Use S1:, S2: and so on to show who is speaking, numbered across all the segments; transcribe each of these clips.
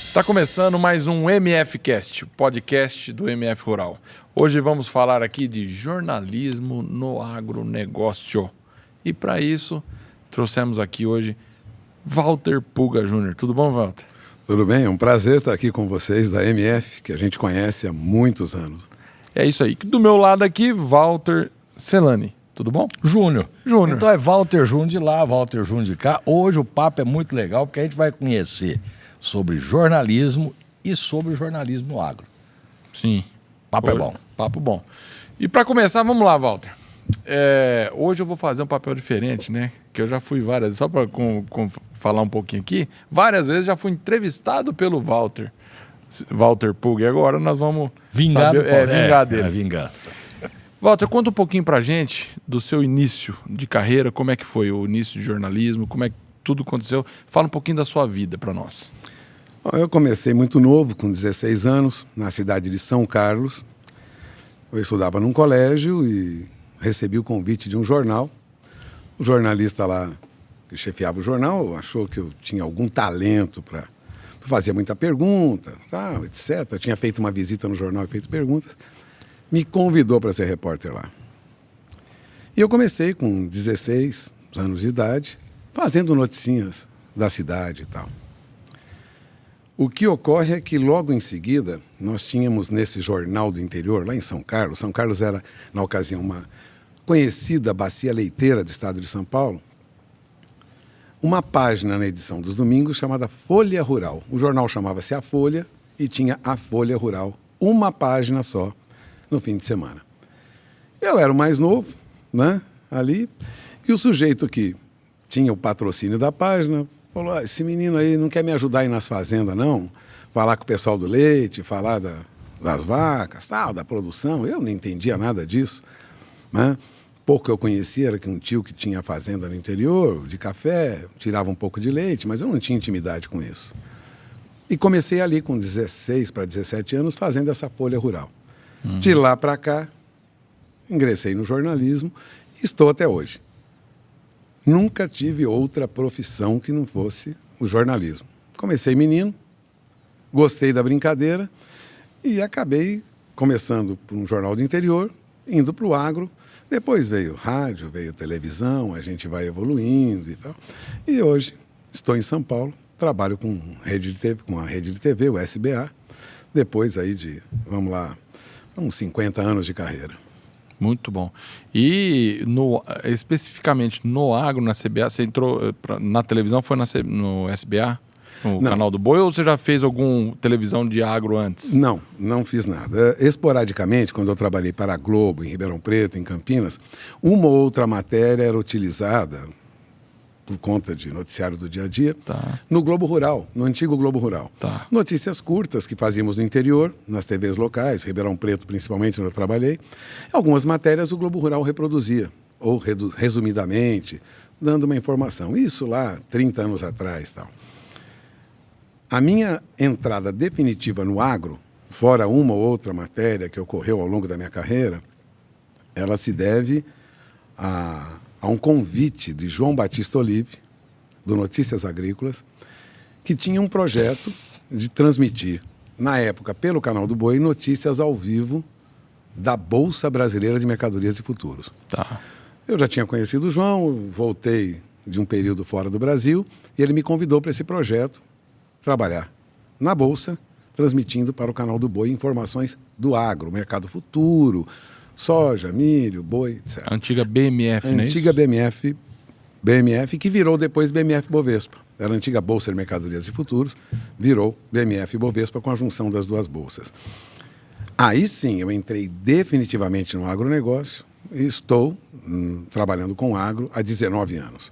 S1: Está começando mais um MFcast, o podcast do MF Rural. Hoje vamos falar aqui de jornalismo no agronegócio. E para isso, trouxemos aqui hoje Walter Puga Júnior. Tudo bom, Walter?
S2: Tudo bem, é um prazer estar aqui com vocês da MF, que a gente conhece há muitos anos.
S1: É isso aí. Do meu lado aqui, Walter Celani. Tudo bom?
S3: Júnior.
S1: Júnior.
S3: Então é Walter Júnior de lá, Walter Júnior de cá. Hoje o papo é muito legal porque a gente vai conhecer sobre jornalismo e sobre jornalismo no agro.
S1: Sim.
S3: Papo é bom.
S1: Papo bom. E para começar, vamos lá, Walter. Hoje eu vou fazer um papel diferente, né? Que eu já fui várias vezes, só para falar um pouquinho aqui, várias vezes já fui entrevistado pelo Walter Puga. E agora nós vamos
S3: vingar
S1: dele.
S3: É vingança.
S1: Walter, conta um pouquinho pra gente do seu início de carreira, como é que foi o início de jornalismo, como é que tudo aconteceu. Fala um pouquinho da sua vida para nós.
S2: Eu comecei muito novo, com 16 anos, na cidade de São Carlos. Eu estudava num colégio e recebi o convite de um jornal. O jornalista lá, que chefiava o jornal, achou que eu tinha algum talento para fazer muita pergunta, etc. Eu tinha feito uma visita no jornal e feito perguntas. Me convidou para ser repórter lá. E eu comecei com 16 anos de idade, fazendo noticinhas da cidade e tal. O que ocorre é que logo em seguida, nós tínhamos nesse jornal do interior, lá em São Carlos era, na ocasião, uma conhecida bacia leiteira do estado de São Paulo, uma página na edição dos domingos chamada Folha Rural. O jornal chamava-se A Folha e tinha A Folha Rural, uma página só, no fim de semana. Eu era o mais novo, né, ali, e o sujeito que tinha o patrocínio da página falou, esse menino aí não quer me ajudar a ir nas fazendas, não? Falar com o pessoal do leite, falar das vacas, tal, da produção. Eu não entendia nada disso, né? Pouco que eu conhecia era que um tio que tinha fazenda no interior, de café, tirava um pouco de leite, mas eu não tinha intimidade com isso. E comecei ali com 16 para 17 anos fazendo essa Folha Rural. De lá para cá, ingressei no jornalismo e estou até hoje. Nunca tive outra profissão que não fosse o jornalismo. Comecei menino, gostei da brincadeira e acabei começando por um jornal do interior, indo para o agro. Depois veio rádio, veio televisão, a gente vai evoluindo e tal. E hoje estou em São Paulo, trabalho com a rede de TV, o SBA. Depois aí de, vamos lá, uns 50 anos de carreira.
S1: Muito bom. E especificamente no agro, na CBA, você entrou na televisão, foi no SBA? No canal do Boi, ou você já fez alguma televisão de agro antes?
S2: Não fiz nada. Esporadicamente, quando eu trabalhei para a Globo, em Ribeirão Preto, em Campinas, uma ou outra matéria era utilizada por conta de noticiário do dia a dia, no Globo Rural, no antigo Globo Rural. Notícias curtas que fazíamos no interior, nas TVs locais, Ribeirão Preto principalmente, onde eu trabalhei. Algumas matérias o Globo Rural reproduzia, ou resumidamente, dando uma informação. Isso lá, 30 anos atrás. Tal. A minha entrada definitiva no agro, fora uma ou outra matéria que ocorreu ao longo da minha carreira, ela se deve a um convite de João Batista Olive, do Notícias Agrícolas, que tinha um projeto de transmitir, na época, pelo Canal do Boi, notícias ao vivo da Bolsa Brasileira de Mercadorias e Futuros. Eu já tinha conhecido o João, voltei de um período fora do Brasil, e ele me convidou para esse projeto trabalhar na Bolsa, transmitindo para o Canal do Boi informações do agro, mercado futuro, soja, milho, boi, etc.
S1: A antiga BMF, não é isso?
S2: Antiga BMF, que virou depois BMF Bovespa. Era a antiga Bolsa de Mercadorias e Futuros, virou BMF Bovespa com a junção das duas bolsas. Aí sim, eu entrei definitivamente no agronegócio e estou trabalhando com agro há 19 anos.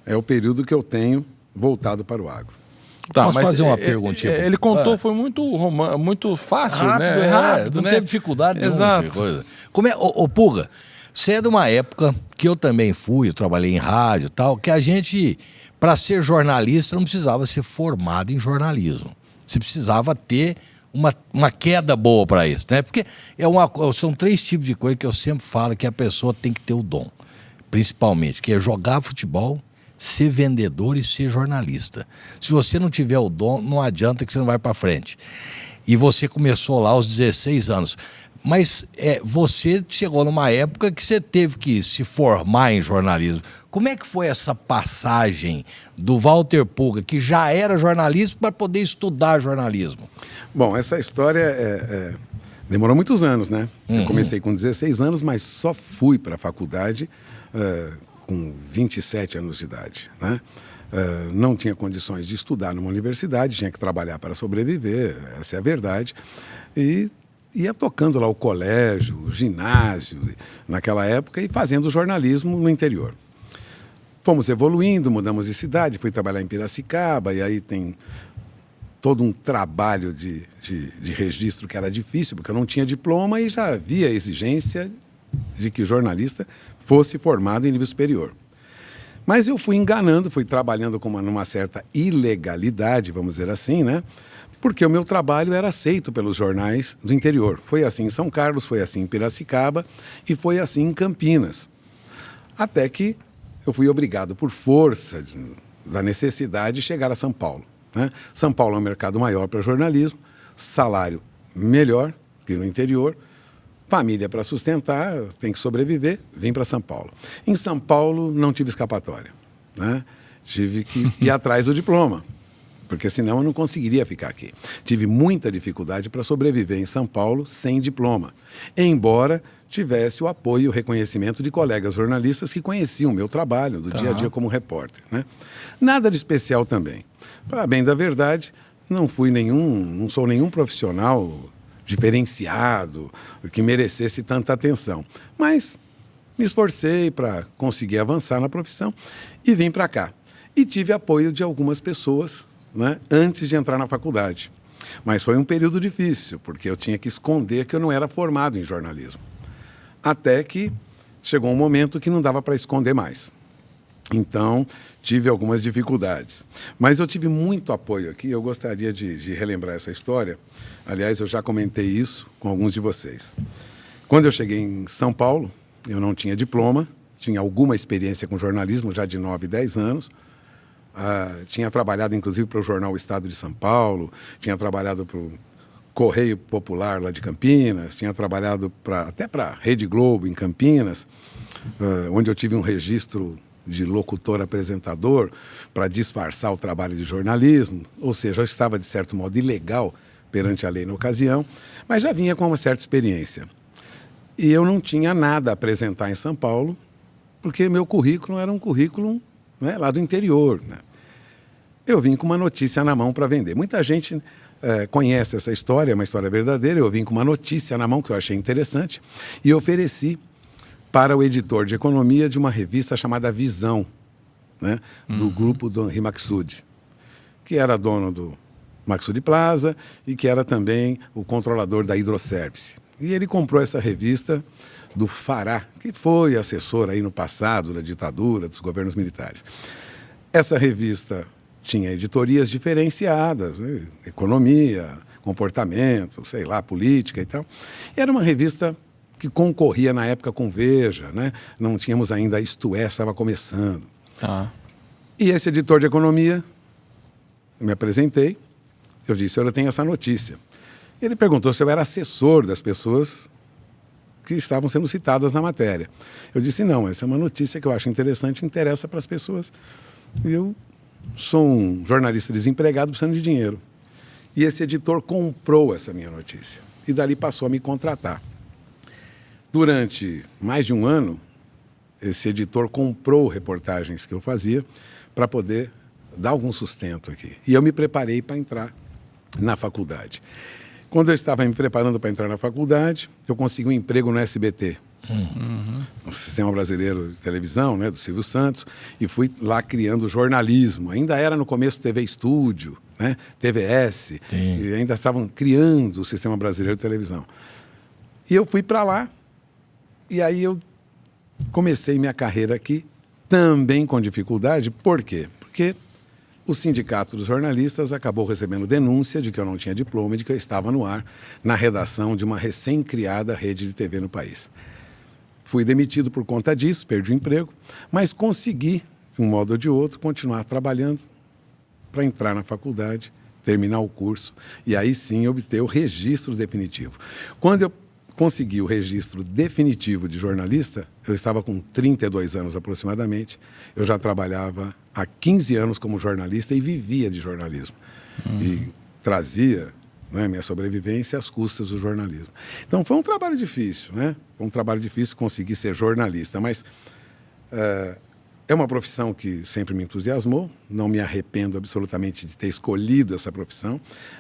S2: É o período que eu tenho voltado para o agro.
S3: Posso fazer uma perguntinha?
S1: Ele contou, foi muito fácil,
S3: rápido,
S1: né? Rápido,
S3: não
S1: né?
S3: teve dificuldade nenhuma.
S1: Exato.
S3: Coisa. Como é, Puga, você é de uma época que eu também fui, eu trabalhei em rádio e tal, que a gente, para ser jornalista, não precisava ser formado em jornalismo. Você precisava ter uma queda boa para isso, né? Porque são 3 tipos de coisa que eu sempre falo que a pessoa tem que ter o dom. principalmente, que é jogar futebol, ser vendedor e ser jornalista. Se você não tiver o dom, não adianta que você não vai para frente. E você começou lá aos 16 anos. Mas você chegou numa época que você teve que se formar em jornalismo. Como é que foi essa passagem do Walter Pulga, que já era jornalista, para poder estudar jornalismo?
S2: Bom, essa história demorou muitos anos, né? Eu comecei com 16 anos, mas só fui para a faculdade com 27 anos de idade, né? Não tinha condições de estudar numa universidade, tinha que trabalhar para sobreviver, essa é a verdade. E ia tocando lá o colégio, o ginásio, naquela época, e fazendo jornalismo no interior. Fomos evoluindo, mudamos de cidade, fui trabalhar em Piracicaba, e aí tem todo um trabalho de registro que era difícil, porque eu não tinha diploma e já havia exigência de que o jornalista fosse formado em nível superior. Mas eu fui enganando, fui trabalhando numa certa ilegalidade, vamos dizer assim, né? Porque o meu trabalho era aceito pelos jornais do interior. Foi assim em São Carlos, foi assim em Piracicaba e foi assim em Campinas. Até que eu fui obrigado, por força da necessidade, de chegar a São Paulo, né? São Paulo é um mercado maior para jornalismo, salário melhor que no interior, família para sustentar, tem que sobreviver, vim para São Paulo. Em São Paulo não tive escapatória, né? Tive que ir atrás do diploma, porque senão eu não conseguiria ficar aqui. Tive muita dificuldade para sobreviver em São Paulo sem diploma, embora tivesse o apoio e o reconhecimento de colegas jornalistas que conheciam o meu trabalho do dia a dia como repórter, né? Nada de especial também. Para bem da verdade, não sou nenhum profissional diferenciado, que merecesse tanta atenção. Mas me esforcei para conseguir avançar na profissão e vim para cá. E tive apoio de algumas pessoas, né, antes de entrar na faculdade. Mas foi um período difícil, porque eu tinha que esconder que eu não era formado em jornalismo. Até que chegou um momento que não dava para esconder mais. Então, tive algumas dificuldades. Mas eu tive muito apoio aqui, eu gostaria de relembrar essa história. Aliás, eu já comentei isso com alguns de vocês. Quando eu cheguei em São Paulo, eu não tinha diploma, tinha alguma experiência com jornalismo, já de 9, 10 anos. Tinha trabalhado, inclusive, para o jornal O Estado de São Paulo, tinha trabalhado para o Correio Popular lá de Campinas, tinha trabalhado até para a Rede Globo em Campinas, onde eu tive um registro de locutor-apresentador para disfarçar o trabalho de jornalismo, ou seja, eu estava, de certo modo, ilegal perante a lei na ocasião, mas já vinha com uma certa experiência. E eu não tinha nada a apresentar em São Paulo, porque meu currículo era um currículo, né, lá do interior, né? Eu vim com uma notícia na mão para vender. Muita gente conhece essa história, é uma história verdadeira. Eu vim com uma notícia na mão que eu achei interessante e ofereci para o editor de economia de uma revista chamada Visão, né, do grupo do Henri Maxud, que era dono do Maxud Plaza e que era também o controlador da Hidroservice. E ele comprou essa revista do Fará, que foi assessor aí no passado da ditadura, dos governos militares. Essa revista tinha editorias diferenciadas, né, economia, comportamento, sei lá, política e tal. E era uma revista que concorria na época com Veja, né? Não tínhamos ainda Isto É, estava começando. E esse editor de economia, eu me apresentei, eu disse, olha, eu tenho essa notícia. Ele perguntou se eu era assessor das pessoas que estavam sendo citadas na matéria. Eu disse, não, essa é uma notícia que eu acho interessante, interessa para as pessoas. E eu sou um jornalista desempregado precisando de dinheiro. E esse editor comprou essa minha notícia. E dali passou a me contratar. Durante mais de um ano, esse editor comprou reportagens que eu fazia para poder dar algum sustento aqui. E eu me preparei para entrar na faculdade. Quando eu estava me preparando para entrar na faculdade, eu consegui um emprego no SBT, no Sistema Brasileiro de Televisão, né, do Silvio Santos, e fui lá criando jornalismo. Ainda era no começo TV Estúdio, né, TVS, e ainda estavam criando o Sistema Brasileiro de Televisão. E eu fui para lá, e aí eu comecei minha carreira aqui, também com dificuldade. Por quê? Porque o Sindicato dos Jornalistas acabou recebendo denúncia de que eu não tinha diploma e de que eu estava no ar na redação de uma recém-criada rede de TV no país. Fui demitido por conta disso, perdi o emprego, mas consegui, de um modo ou de outro, continuar trabalhando para entrar na faculdade, terminar o curso e aí sim obter o registro definitivo. Quando eu consegui o registro definitivo de jornalista, eu estava com 32 anos aproximadamente, eu já trabalhava há 15 anos como jornalista e vivia de jornalismo. E trazia, né, minha sobrevivência às custas do jornalismo. Então foi um trabalho difícil, né? Foi um trabalho difícil conseguir ser jornalista, mas é uma profissão que sempre me entusiasmou, não me arrependo absolutamente de ter escolhido essa profissão.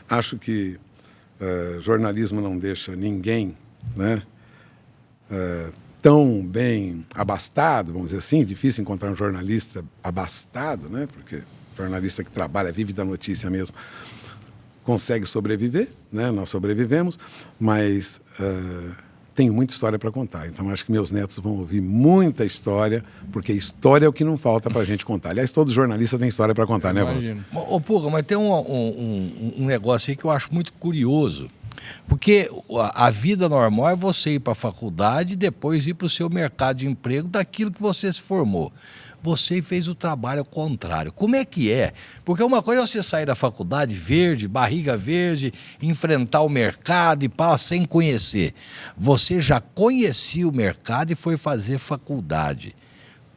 S2: Acho que jornalismo não deixa ninguém, né, tão bem abastado, vamos dizer assim. Difícil encontrar um jornalista abastado, né, porque jornalista que trabalha, vive da notícia mesmo, consegue sobreviver, né? Nós sobrevivemos, mas tenho muita história para contar. Então, acho que meus netos vão ouvir muita história, porque história é o que não falta para a gente contar. Aliás, todo jornalista tem história para contar, né, Walter?
S3: Ô, Puga, mas tem um negócio aí que eu acho muito curioso. Porque a vida normal é você ir para a faculdade e depois ir para o seu mercado de emprego daquilo que você se formou. Você fez o trabalho ao contrário. Como é que é? Porque uma coisa é você sair da faculdade verde, barriga verde, enfrentar o mercado e pá, sem conhecer. Você já conhecia o mercado e foi fazer faculdade.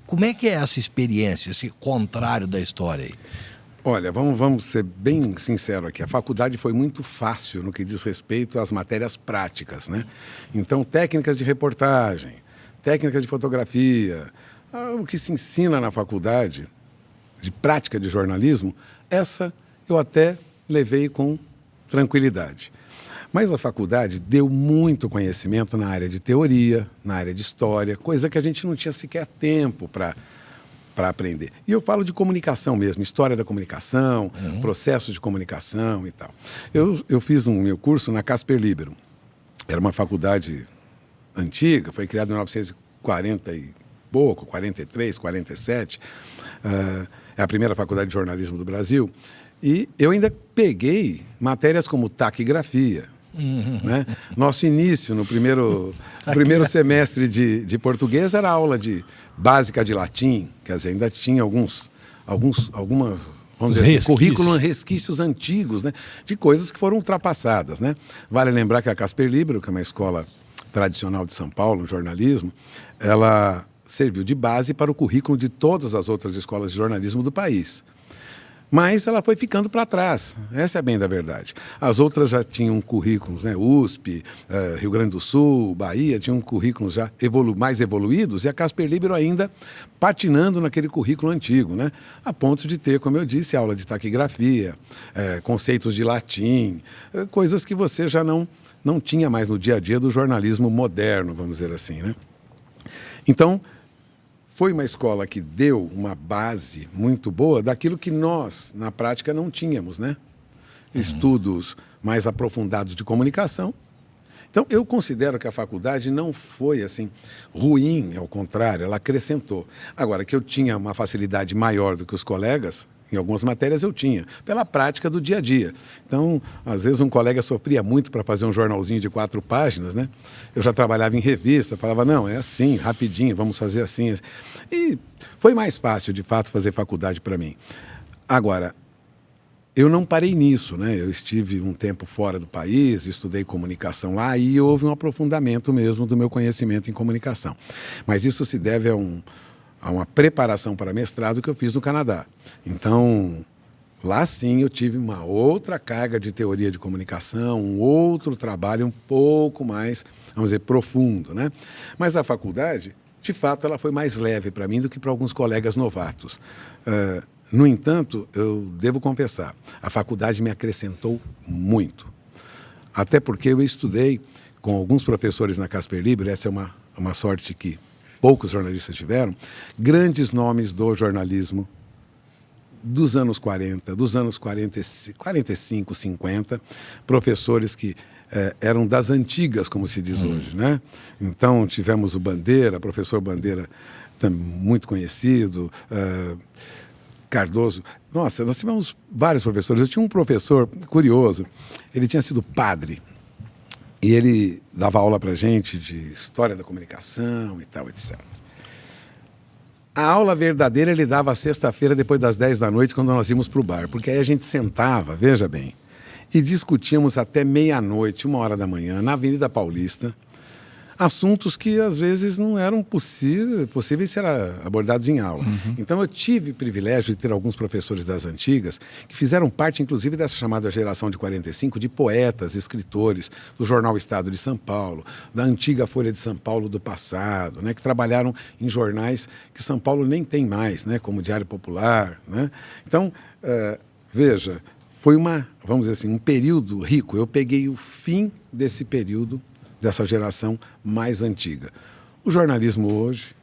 S3: Como é que é essa experiência, esse contrário da história aí?
S2: Olha, vamos ser bem sinceros aqui. A faculdade foi muito fácil no que diz respeito às matérias práticas, né? Então, técnicas de reportagem, técnicas de fotografia, o que se ensina na faculdade de prática de jornalismo, essa eu até levei com tranquilidade. Mas a faculdade deu muito conhecimento na área de teoria, na área de história, coisa que a gente não tinha sequer tempo para aprender. E eu falo de comunicação mesmo, história da comunicação, processos de comunicação e tal. Eu fiz meu curso na Casper Libero. Era uma faculdade antiga, foi criada em 1940 e pouco, 43, 47. É a primeira faculdade de jornalismo do Brasil. E eu ainda peguei matérias como taquigrafia. Né? Nosso início no primeiro semestre de português era aula de básica de latim, quer dizer, ainda tinha algumas, vamos dizer assim, currículo, resquícios antigos, né, de coisas que foram ultrapassadas, né? Vale lembrar que a Casper Libero, que é uma escola tradicional de São Paulo, no jornalismo, ela serviu de base para o currículo de todas as outras escolas de jornalismo do país. Mas ela foi ficando para trás, essa é bem da verdade. As outras já tinham currículos, né? USP, Rio Grande do Sul, Bahia, tinham currículos já mais evoluídos, e a Casper Libero ainda patinando naquele currículo antigo, né? A ponto de ter, como eu disse, aula de taquigrafia, conceitos de latim, coisas que você já não tinha mais no dia a dia do jornalismo moderno, vamos dizer assim, né? Então, foi uma escola que deu uma base muito boa daquilo que nós, na prática, não tínhamos, né? Estudos mais aprofundados de comunicação. Então, eu considero que a faculdade não foi, assim, ruim, ao contrário, ela acrescentou. Agora, que eu tinha uma facilidade maior do que os colegas, em algumas matérias eu tinha, pela prática do dia a dia. Então, às vezes um colega sofria muito para fazer um jornalzinho de 4 páginas, né? Eu já trabalhava em revista, falava, não, é assim, rapidinho, vamos fazer assim. E foi mais fácil, de fato, fazer faculdade para mim. Agora, eu não parei nisso, né? Eu estive um tempo fora do país, estudei comunicação lá e houve um aprofundamento mesmo do meu conhecimento em comunicação. Mas isso se deve a uma preparação para mestrado que eu fiz no Canadá. Então, lá sim eu tive uma outra carga de teoria de comunicação, um outro trabalho um pouco mais, vamos dizer, profundo, né? Mas a faculdade, de fato, ela foi mais leve para mim do que para alguns colegas novatos. No entanto, eu devo confessar, a faculdade me acrescentou muito. Até porque eu estudei com alguns professores na Casper Libero, essa é uma sorte que poucos jornalistas tiveram, grandes nomes do jornalismo dos anos 40, dos anos 45, 50, professores que eram das antigas, como se diz hoje, né? Então, tivemos o Bandeira, professor Bandeira, muito conhecido, Cardoso. Nossa, nós tivemos vários professores. Eu tinha um professor curioso, ele tinha sido padre. E ele dava aula para gente de história da comunicação e tal, etc. A aula verdadeira ele dava sexta-feira, depois das 10 da noite, quando nós íamos para o bar. Porque aí a gente sentava, veja bem, e discutíamos até meia-noite, 1h da manhã, na Avenida Paulista, assuntos que às vezes não eram possíveis ser abordados em aula. Então eu tive o privilégio de ter alguns professores das antigas que fizeram parte, inclusive, dessa chamada geração de 45, de poetas, escritores do jornal Estado de São Paulo, da antiga Folha de São Paulo do passado, né, que trabalharam em jornais que São Paulo nem tem mais, né, como o Diário Popular. Né? Então, veja, foi vamos dizer assim, um período rico. Eu peguei o fim desse período, dessa geração mais antiga. O jornalismo hoje,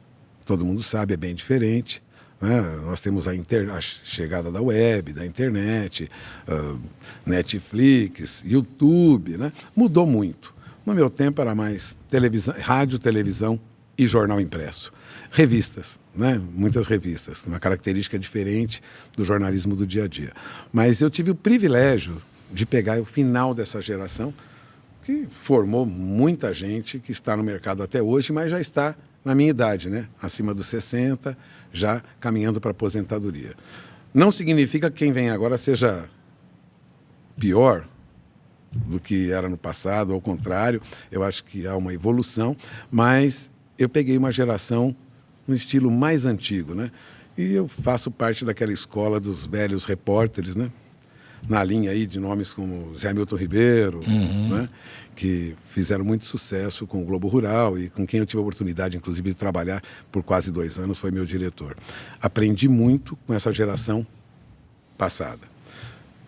S2: todo mundo sabe, é bem diferente. Né? Nós temos a chegada da web, da internet, Netflix, YouTube. Né? Mudou muito. No meu tempo era mais rádio, televisão e jornal impresso. Revistas, né? Muitas revistas, uma característica diferente do jornalismo do dia a dia. Mas eu tive o privilégio de pegar o final dessa geração, que formou muita gente que está no mercado até hoje, mas já está na minha idade, né? Acima dos 60, já caminhando para a aposentadoria. Não significa que quem vem agora seja pior do que era no passado, ao contrário, eu acho que há uma evolução, mas eu peguei uma geração no estilo mais antigo, né? E eu faço parte daquela escola dos velhos repórteres, né? Na linha aí de nomes como Zé Milton Ribeiro, né? Que fizeram muito sucesso com o Globo Rural e com quem eu tive a oportunidade, inclusive, de trabalhar por quase 2 anos, foi meu diretor. Aprendi muito com essa geração passada.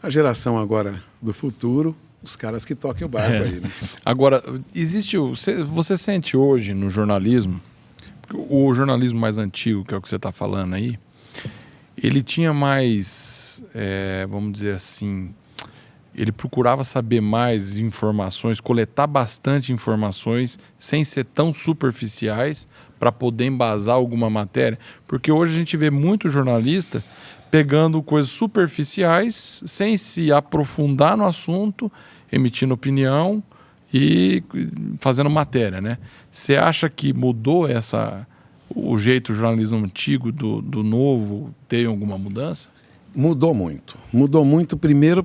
S2: A geração agora do futuro, os caras que toquem o barco aí, né?
S1: Agora, você sente hoje no jornalismo, o jornalismo mais antigo, que é o que você está falando aí, ele tinha mais, vamos dizer assim, ele procurava saber mais informações, coletar bastante informações, sem ser tão superficiais, para poder embasar alguma matéria. Porque hoje a gente vê muito jornalista pegando coisas superficiais, sem se aprofundar no assunto, emitindo opinião e fazendo matéria, né? Você acha que mudou o jeito do jornalismo antigo do novo? Tem alguma mudança?
S2: Mudou muito. Mudou muito, primeiro,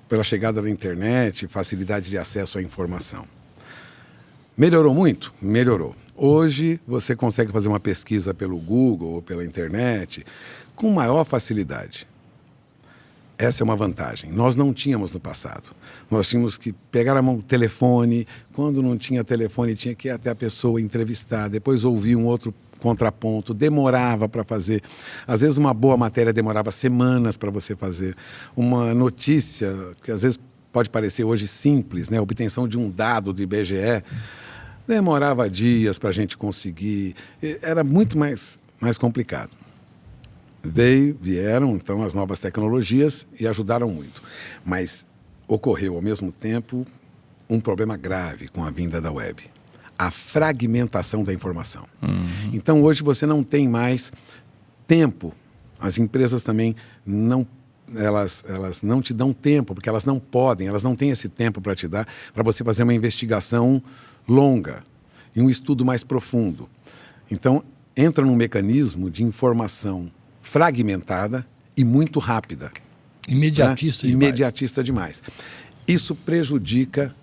S2: pela chegada da internet, facilidade de acesso à informação. Melhorou muito? Melhorou. Hoje, você consegue fazer uma pesquisa pelo Google ou pela internet com maior facilidade. Essa é uma vantagem. Nós não tínhamos no passado. Nós tínhamos que pegar a mão do telefone. Quando não tinha telefone, tinha que ir até a pessoa entrevistar, depois ouvir um outro contraponto, demorava para fazer. Às vezes uma boa matéria demorava semanas para você fazer. Uma notícia, que às vezes pode parecer hoje simples, né? A obtenção de um dado do IBGE, demorava dias para a gente conseguir. Era muito mais complicado. Vieram, então, as novas tecnologias e ajudaram muito. Mas ocorreu, ao mesmo tempo, um problema grave com a vinda da web. A fragmentação da informação. Então, hoje, você não tem mais tempo. As empresas também elas não te dão tempo, porque elas não podem, elas não têm esse tempo para te dar, para você fazer uma investigação longa e um estudo mais profundo. Então, entra num mecanismo de informação fragmentada e muito rápida.
S3: Imediatista,
S2: né? Imediatista demais. Isso prejudica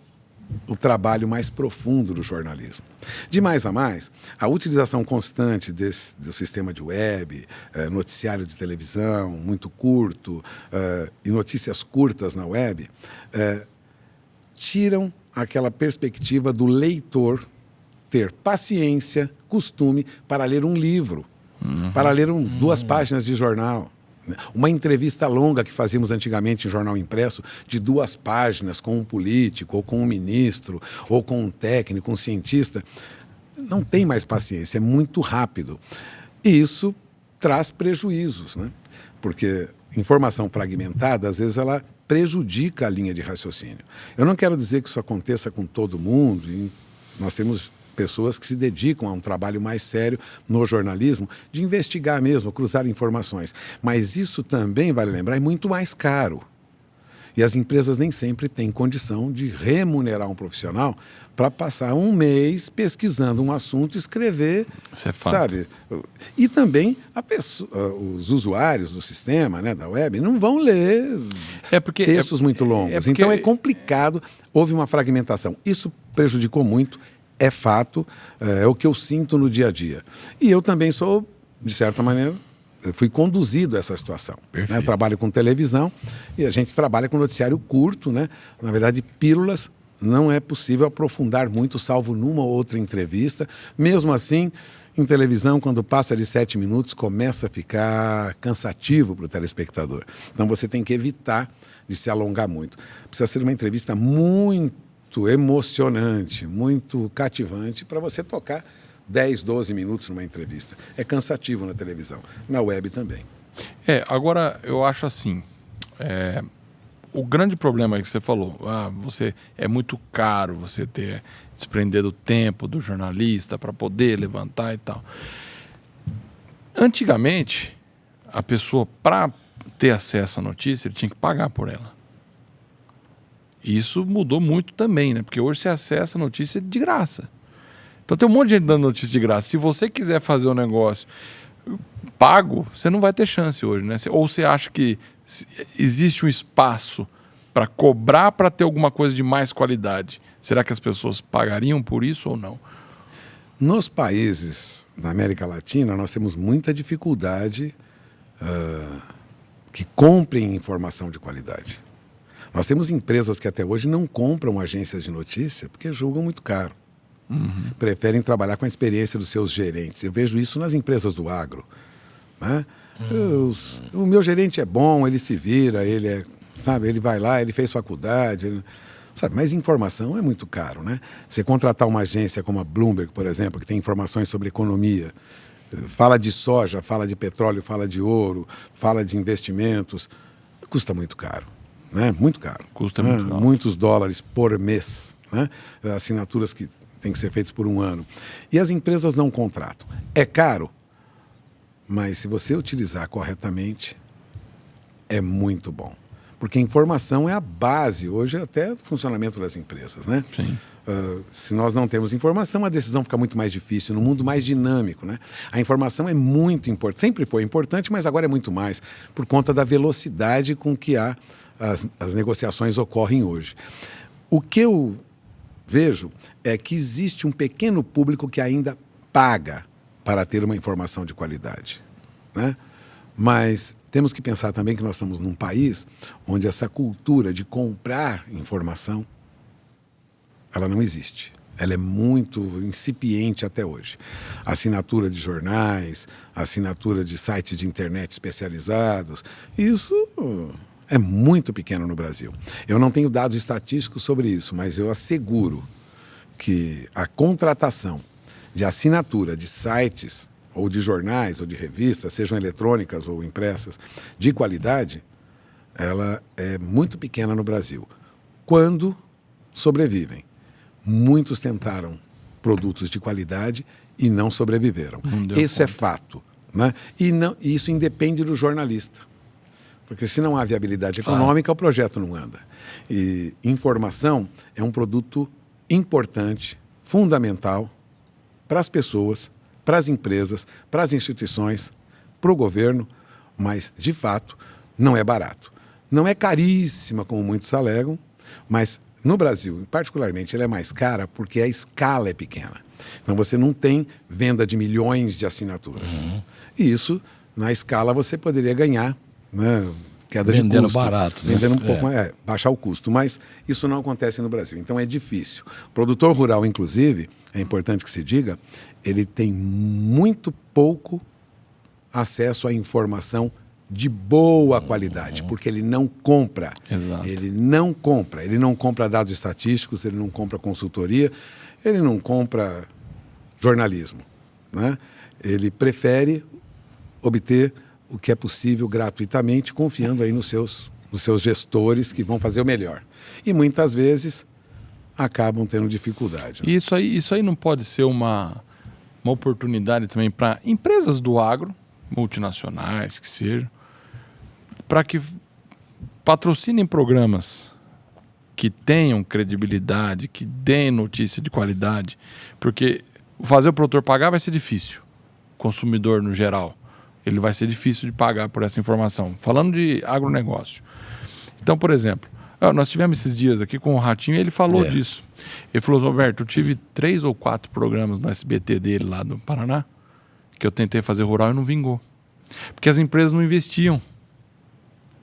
S2: o trabalho mais profundo do jornalismo. De mais a mais, a utilização constante do sistema de web, noticiário de televisão muito curto e notícias curtas na web, tiram aquela perspectiva do leitor ter paciência, costume para ler um livro, para ler 2 páginas de jornal. Uma entrevista longa que fazíamos antigamente em jornal impresso, de 2 páginas, com um político, ou com um ministro, ou com um técnico, um cientista. Não tem mais paciência, é muito rápido. E isso traz prejuízos, né? Porque informação fragmentada, às vezes, ela prejudica a linha de raciocínio. Eu não quero dizer que isso aconteça com todo mundo. Nós temos pessoas que se dedicam a um trabalho mais sério no jornalismo, de investigar mesmo, cruzar informações. Mas isso também, vale lembrar, é muito mais caro. E as empresas nem sempre têm condição de remunerar um profissional para passar um mês pesquisando um assunto e escrever,
S1: Isso é fato.
S2: sabe? E também os usuários do sistema, né, da web, não vão ler textos muito longos. Então é complicado, houve uma fragmentação. Isso prejudicou muito, é fato, é o que eu sinto no dia a dia. E eu também sou, de certa maneira, fui conduzido a essa situação. Né? Eu trabalho com televisão e a gente trabalha com noticiário curto, né? Na verdade, pílulas. Não é possível aprofundar muito, salvo numa ou outra entrevista. Mesmo assim, em televisão, quando passa de 7 minutos, começa a ficar cansativo para o telespectador. Então você tem que evitar de se alongar muito. Precisa ser uma entrevista muito emocionante, muito cativante para você tocar 10, 12 minutos numa entrevista. É cansativo na televisão, na web também.
S1: Agora eu acho assim, o grande problema aí que você falou, você é muito caro você desprender do tempo do jornalista para poder levantar e tal. Antigamente, a pessoa, para ter acesso à notícia, ele tinha que pagar por ela. Isso mudou muito também, né? Porque hoje você acessa a notícia de graça. Então tem um monte de gente dando notícia de graça. Se você quiser fazer um negócio pago, você não vai ter chance hoje, né? Ou você acha que existe um espaço para cobrar para ter alguma coisa de mais qualidade? Será que as pessoas pagariam por isso ou não?
S2: Nos países da América Latina, nós temos muita dificuldade que comprem informação de qualidade. Nós temos empresas que até hoje não compram agências de notícia porque julgam muito caro. Preferem trabalhar com a experiência dos seus gerentes. Eu vejo isso nas empresas do agro. Né? O meu gerente é bom, ele se vira, ele vai lá, ele fez faculdade, sabe? Mas informação é muito caro, né? Você contratar uma agência como a Bloomberg, por exemplo, que tem informações sobre economia, fala de soja, fala de petróleo, fala de ouro, fala de investimentos, custa muito caro, né? Muito caro.
S1: Custa muito caro.
S2: Muitos dólares por mês, né? Assinaturas que têm que ser feitas por um ano. E as empresas não contratam. É caro, mas se você utilizar corretamente, é muito bom. Porque a informação é a base, hoje, até do funcionamento das empresas, né?
S1: Sim.
S2: Se nós não temos informação, a decisão fica muito mais difícil, no mundo mais dinâmico, né? A informação é muito importante, sempre foi importante, mas agora é muito mais, por conta da velocidade com que as negociações ocorrem hoje. O que eu vejo é que existe um pequeno público que ainda paga para ter uma informação de qualidade, né? Mas temos que pensar também que nós estamos num país onde essa cultura de comprar informação, ela não existe. Ela é muito incipiente até hoje. Assinatura de jornais, assinatura de sites de internet especializados, isso é muito pequeno no Brasil. Eu não tenho dados estatísticos sobre isso, mas eu asseguro que a contratação de assinatura de sites ou de jornais ou de revistas, sejam eletrônicas ou impressas, de qualidade, ela é muito pequena no Brasil. Quando sobrevivem. Muitos tentaram produtos de qualidade e não sobreviveram. Isso é fato, né? E isso independe do jornalista. Porque se não há viabilidade econômica, o projeto não anda. E informação é um produto importante, fundamental para as pessoas, para as empresas, para as instituições, para o governo, mas, de fato, não é barato. Não é caríssima, como muitos alegam, mas no Brasil, particularmente, ela é mais cara porque a escala é pequena. Então, você não tem venda de milhões de assinaturas. E isso, na escala, você poderia ganhar, né? Queda de custo.
S3: Vendendo barato. Né?
S2: Vendendo um pouco mais, baixar o custo. Mas isso não acontece no Brasil. Então é difícil. O produtor rural, inclusive, é importante que se diga, ele tem muito pouco acesso à informação de boa qualidade, porque ele não compra.
S1: Exato.
S2: Ele não compra dados estatísticos, ele não compra consultoria, ele não compra jornalismo, né? Ele prefere obter o que é possível gratuitamente, confiando aí nos seus gestores que vão fazer o melhor. E muitas vezes acabam tendo dificuldade.
S1: Né? Isso aí não pode ser uma oportunidade também para empresas do agro, multinacionais que sejam, para patrocinem programas que tenham credibilidade, que deem notícia de qualidade, porque fazer o produtor pagar vai ser difícil. O consumidor, no geral, ele vai ser difícil de pagar por essa informação. Falando de agronegócio. Então, por exemplo, nós tivemos esses dias aqui com o Ratinho e ele falou disso. Ele falou, Roberto, eu tive 3 ou 4 programas no SBT dele lá do Paraná, que eu tentei fazer rural e não vingou. Porque as empresas não investiam.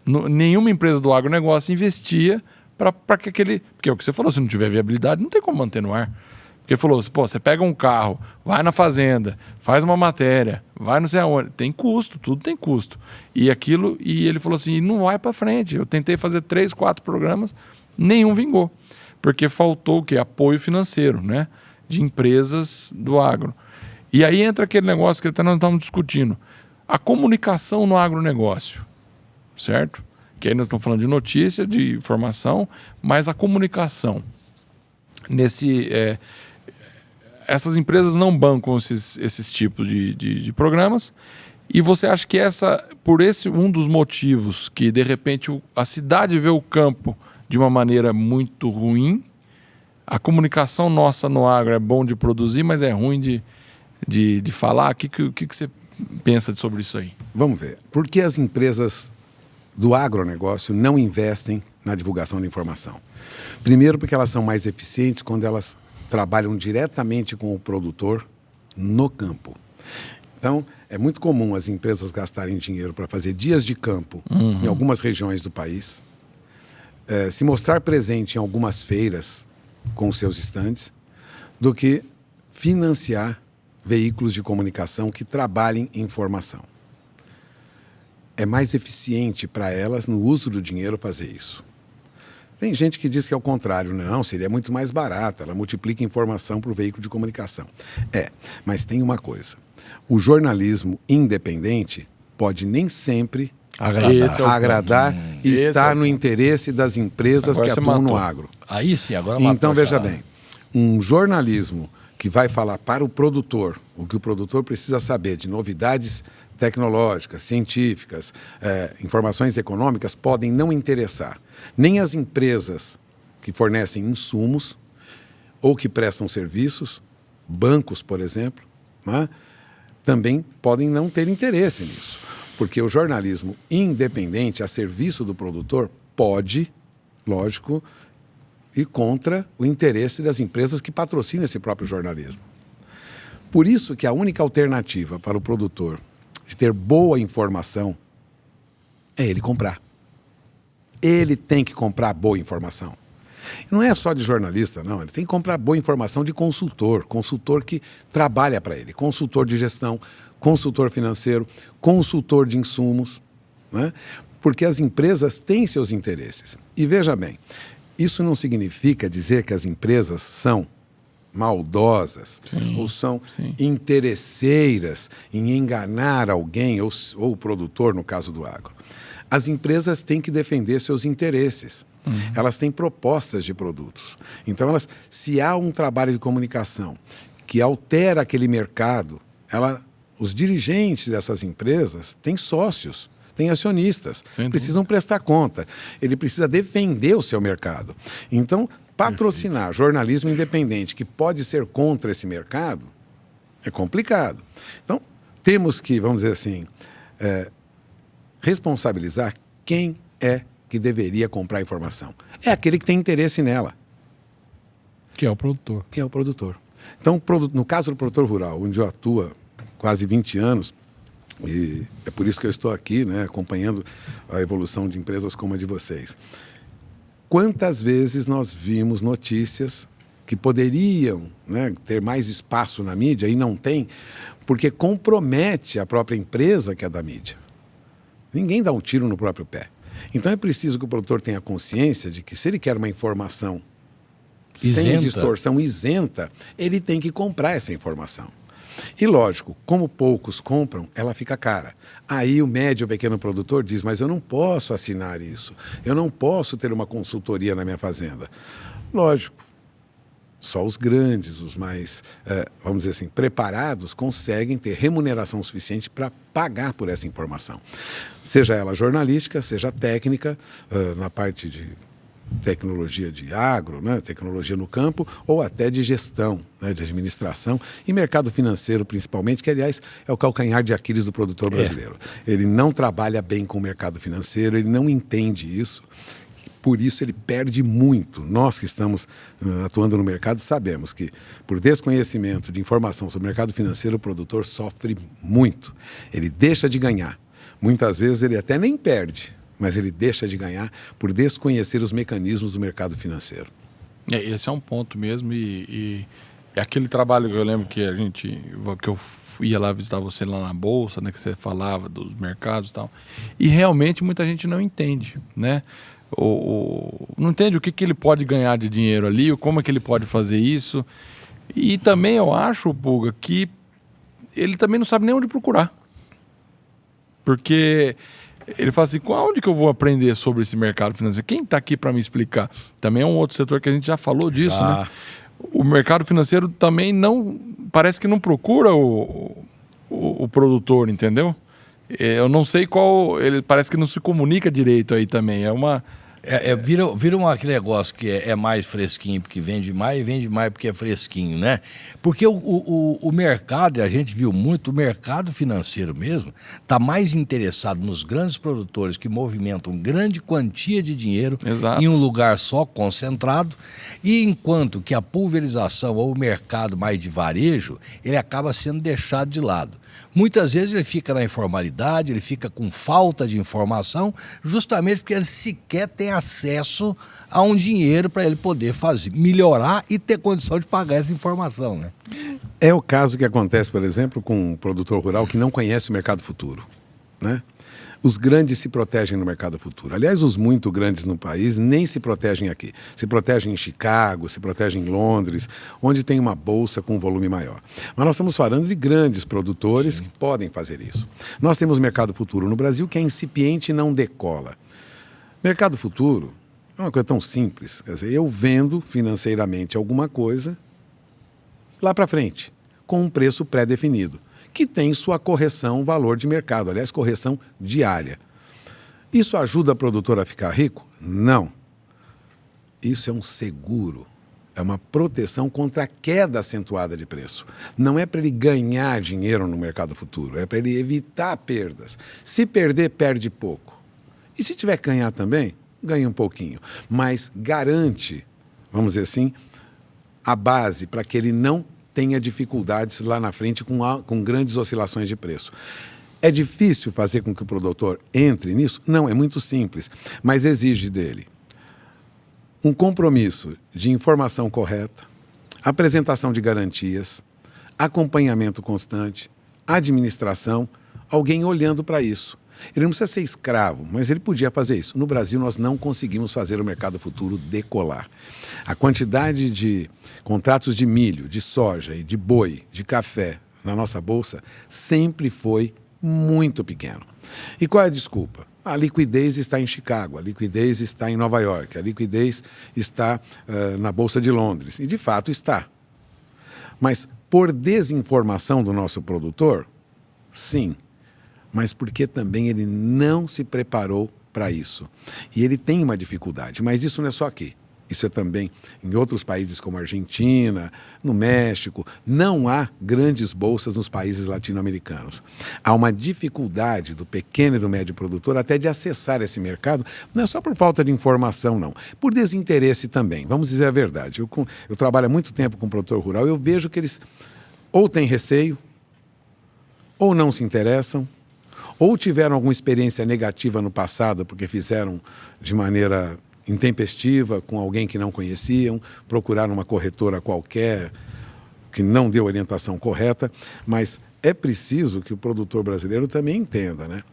S1: Nenhuma empresa do agronegócio investia para que aquele... Porque é o que você falou, se não tiver viabilidade, não tem como manter no ar. Porque falou, pô, você pega um carro, vai na fazenda, faz uma matéria, vai não sei aonde. Tem custo, tudo tem custo. E ele falou assim, não vai para frente. Eu tentei fazer 3, 4 programas, nenhum vingou. Porque faltou o quê? Apoio financeiro, né? De empresas do agro. E aí entra aquele negócio que até nós estamos discutindo. A comunicação no agronegócio, certo? Que aí nós estamos falando de notícia, de informação, mas a comunicação. Essas empresas não bancam esses tipos de programas. E você acha que um dos motivos que, de repente, a cidade vê o campo de uma maneira muito ruim, a comunicação nossa no agro é bom de produzir, mas é ruim de falar? O que você pensa sobre isso aí?
S2: Vamos ver. Por que as empresas do agronegócio não investem na divulgação de informação? Primeiro, porque elas são mais eficientes quando elas trabalham diretamente com o produtor no campo. Então, é muito comum as empresas gastarem dinheiro para fazer dias de campo em algumas regiões do país, se mostrar presente em algumas feiras com seus estandes, do que financiar veículos de comunicação que trabalhem em informação. É mais eficiente para elas, no uso do dinheiro, fazer isso. Tem gente que diz que é o contrário. Não, seria muito mais barato. Ela multiplica informação para o veículo de comunicação. Mas tem uma coisa. O jornalismo independente pode nem sempre agradar e estar no interesse das empresas que atuam no agro.
S3: Aí sim, agora matou.
S2: Então, veja bem, um jornalismo que vai falar para o produtor o que o produtor precisa saber de novidades tecnológicas, científicas, informações econômicas, podem não interessar nem as empresas que fornecem insumos ou que prestam serviços, bancos, por exemplo, né? Também podem não ter interesse nisso, porque o jornalismo independente a serviço do produtor pode, lógico, ir contra o interesse das empresas que patrocinam esse próprio jornalismo. Por isso que a única alternativa para o produtor de ter boa informação é ele comprar. Ele tem que comprar boa informação. Não é só de jornalista, não. Ele tem que comprar boa informação de consultor que trabalha para ele. Consultor de gestão, consultor financeiro, consultor de insumos, né? Porque as empresas têm seus interesses. E veja bem, isso não significa dizer que as empresas são maldosas, ou são interesseiras em enganar alguém ou o produtor, no caso do agro. As empresas têm que defender seus interesses. Elas têm propostas de produtos. Então, se há um trabalho de comunicação que altera aquele mercado, os dirigentes dessas empresas têm sócios, têm acionistas, precisam prestar conta. Ele precisa defender o seu mercado. Então, patrocinar jornalismo independente que pode ser contra esse mercado é complicado. Então, temos que, vamos dizer assim, responsabilizar quem é que deveria comprar a informação. É aquele que tem interesse nela.
S3: Que é o produtor.
S2: Que é o produtor. Então, no caso do produtor rural, onde eu atuo há quase 20 anos, e é por isso que eu estou aqui, né, acompanhando a evolução de empresas como a de vocês. Quantas vezes nós vimos notícias que poderiam, né, ter mais espaço na mídia e não tem, porque compromete a própria empresa que é da mídia. Ninguém dá um tiro no próprio pé. Então é preciso que o produtor tenha consciência de que se ele quer uma informação sem distorção, isenta, ele tem que comprar essa informação. E lógico, como poucos compram, ela fica cara. Aí o médio ou pequeno produtor diz, mas eu não posso assinar isso, eu não posso ter uma consultoria na minha fazenda. Lógico, Só os grandes, os mais, vamos dizer assim, preparados, conseguem ter remuneração suficiente para pagar por essa informação. Seja ela jornalística, seja técnica, na parte de tecnologia de agro, né, tecnologia no campo, ou até de gestão, né, de administração, e mercado financeiro principalmente, que aliás é o calcanhar de Aquiles do produtor brasileiro. Ele não trabalha bem com o mercado financeiro, ele não entende isso. Por isso ele perde muito. Nós que estamos atuando no mercado sabemos que, por desconhecimento de informação sobre o mercado financeiro, o produtor sofre muito. Ele deixa de ganhar. Muitas vezes ele até nem perde, mas ele deixa de ganhar por desconhecer os mecanismos do mercado financeiro.
S1: Esse é um ponto mesmo e é aquele trabalho que eu lembro que eu ia lá visitar você lá na Bolsa, né, que você falava dos mercados e tal, e realmente muita gente não entende, né? Não entende o que ele pode ganhar de dinheiro ali, como é que ele pode fazer isso. E também eu acho, Pulga, que ele também não sabe nem onde procurar. Porque ele fala assim, onde que eu vou aprender sobre esse mercado financeiro? Quem está aqui para me explicar? Também é um outro setor que a gente já falou disso, né? O mercado financeiro também parece que não procura o produtor, entendeu? Eu não sei ele parece que não se comunica direito aí também.
S3: Vira aquele negócio que é mais fresquinho porque vende mais e vende mais porque é fresquinho, né? Porque o mercado, a gente viu muito, o mercado financeiro mesmo está mais interessado nos grandes produtores que movimentam grande quantia de dinheiro em um lugar só, concentrado, e enquanto que a pulverização ou o mercado mais de varejo, ele acaba sendo deixado de lado. Muitas vezes ele fica na informalidade, ele fica com falta de informação, justamente porque ele sequer tem acesso a um dinheiro para ele poder melhorar e ter condição de pagar essa informação, né?
S2: É o caso que acontece, por exemplo, com um produtor rural que não conhece o mercado futuro, né? Os grandes se protegem no mercado futuro. Aliás, os muito grandes no país nem se protegem aqui. Se protegem em Chicago, se protegem em Londres, onde tem uma bolsa com um volume maior. Mas nós estamos falando de grandes produtores que podem fazer isso. Nós temos mercado futuro no Brasil que é incipiente e não decola. Mercado futuro é uma coisa tão simples. Quer dizer, eu vendo financeiramente alguma coisa lá para frente, com um preço pré-definido, que tem sua correção valor de mercado, aliás, correção diária. Isso ajuda o produtor a ficar rico? Não. Isso é um seguro, é uma proteção contra a queda acentuada de preço. Não é para ele ganhar dinheiro no mercado futuro, é para ele evitar perdas. Se perder, perde pouco. E se tiver que ganhar também, ganha um pouquinho. Mas garante, vamos dizer assim, a base para que ele não tenha dificuldades lá na frente com grandes oscilações de preço. É difícil fazer com que o produtor entre nisso? Não, é muito simples, mas exige dele um compromisso de informação correta, apresentação de garantias, acompanhamento constante, administração, alguém olhando para isso. Ele não precisa ser escravo, mas ele podia fazer isso. No Brasil, nós não conseguimos fazer o mercado futuro decolar. A quantidade de contratos de milho, de soja e de boi, de café na nossa bolsa sempre foi muito pequeno. E qual é a desculpa? A liquidez está em Chicago, a liquidez está em Nova York, a liquidez está na Bolsa de Londres. E, de fato, está. Mas por desinformação do nosso produtor, sim. Mas porque também ele não se preparou para isso. E ele tem uma dificuldade, mas isso não é só aqui. Isso é também em outros países como a Argentina, no México. Não há grandes bolsas nos países latino-americanos. Há uma dificuldade do pequeno e do médio produtor até de acessar esse mercado, não é só por falta de informação, não. Por desinteresse também, vamos dizer a verdade. Eu trabalho há muito tempo com produtor rural e eu vejo que eles ou têm receio, ou não se interessam, ou tiveram alguma experiência negativa no passado porque fizeram de maneira intempestiva com alguém que não conheciam, procuraram uma corretora qualquer que não deu orientação correta, mas é preciso que o produtor brasileiro também entenda, né?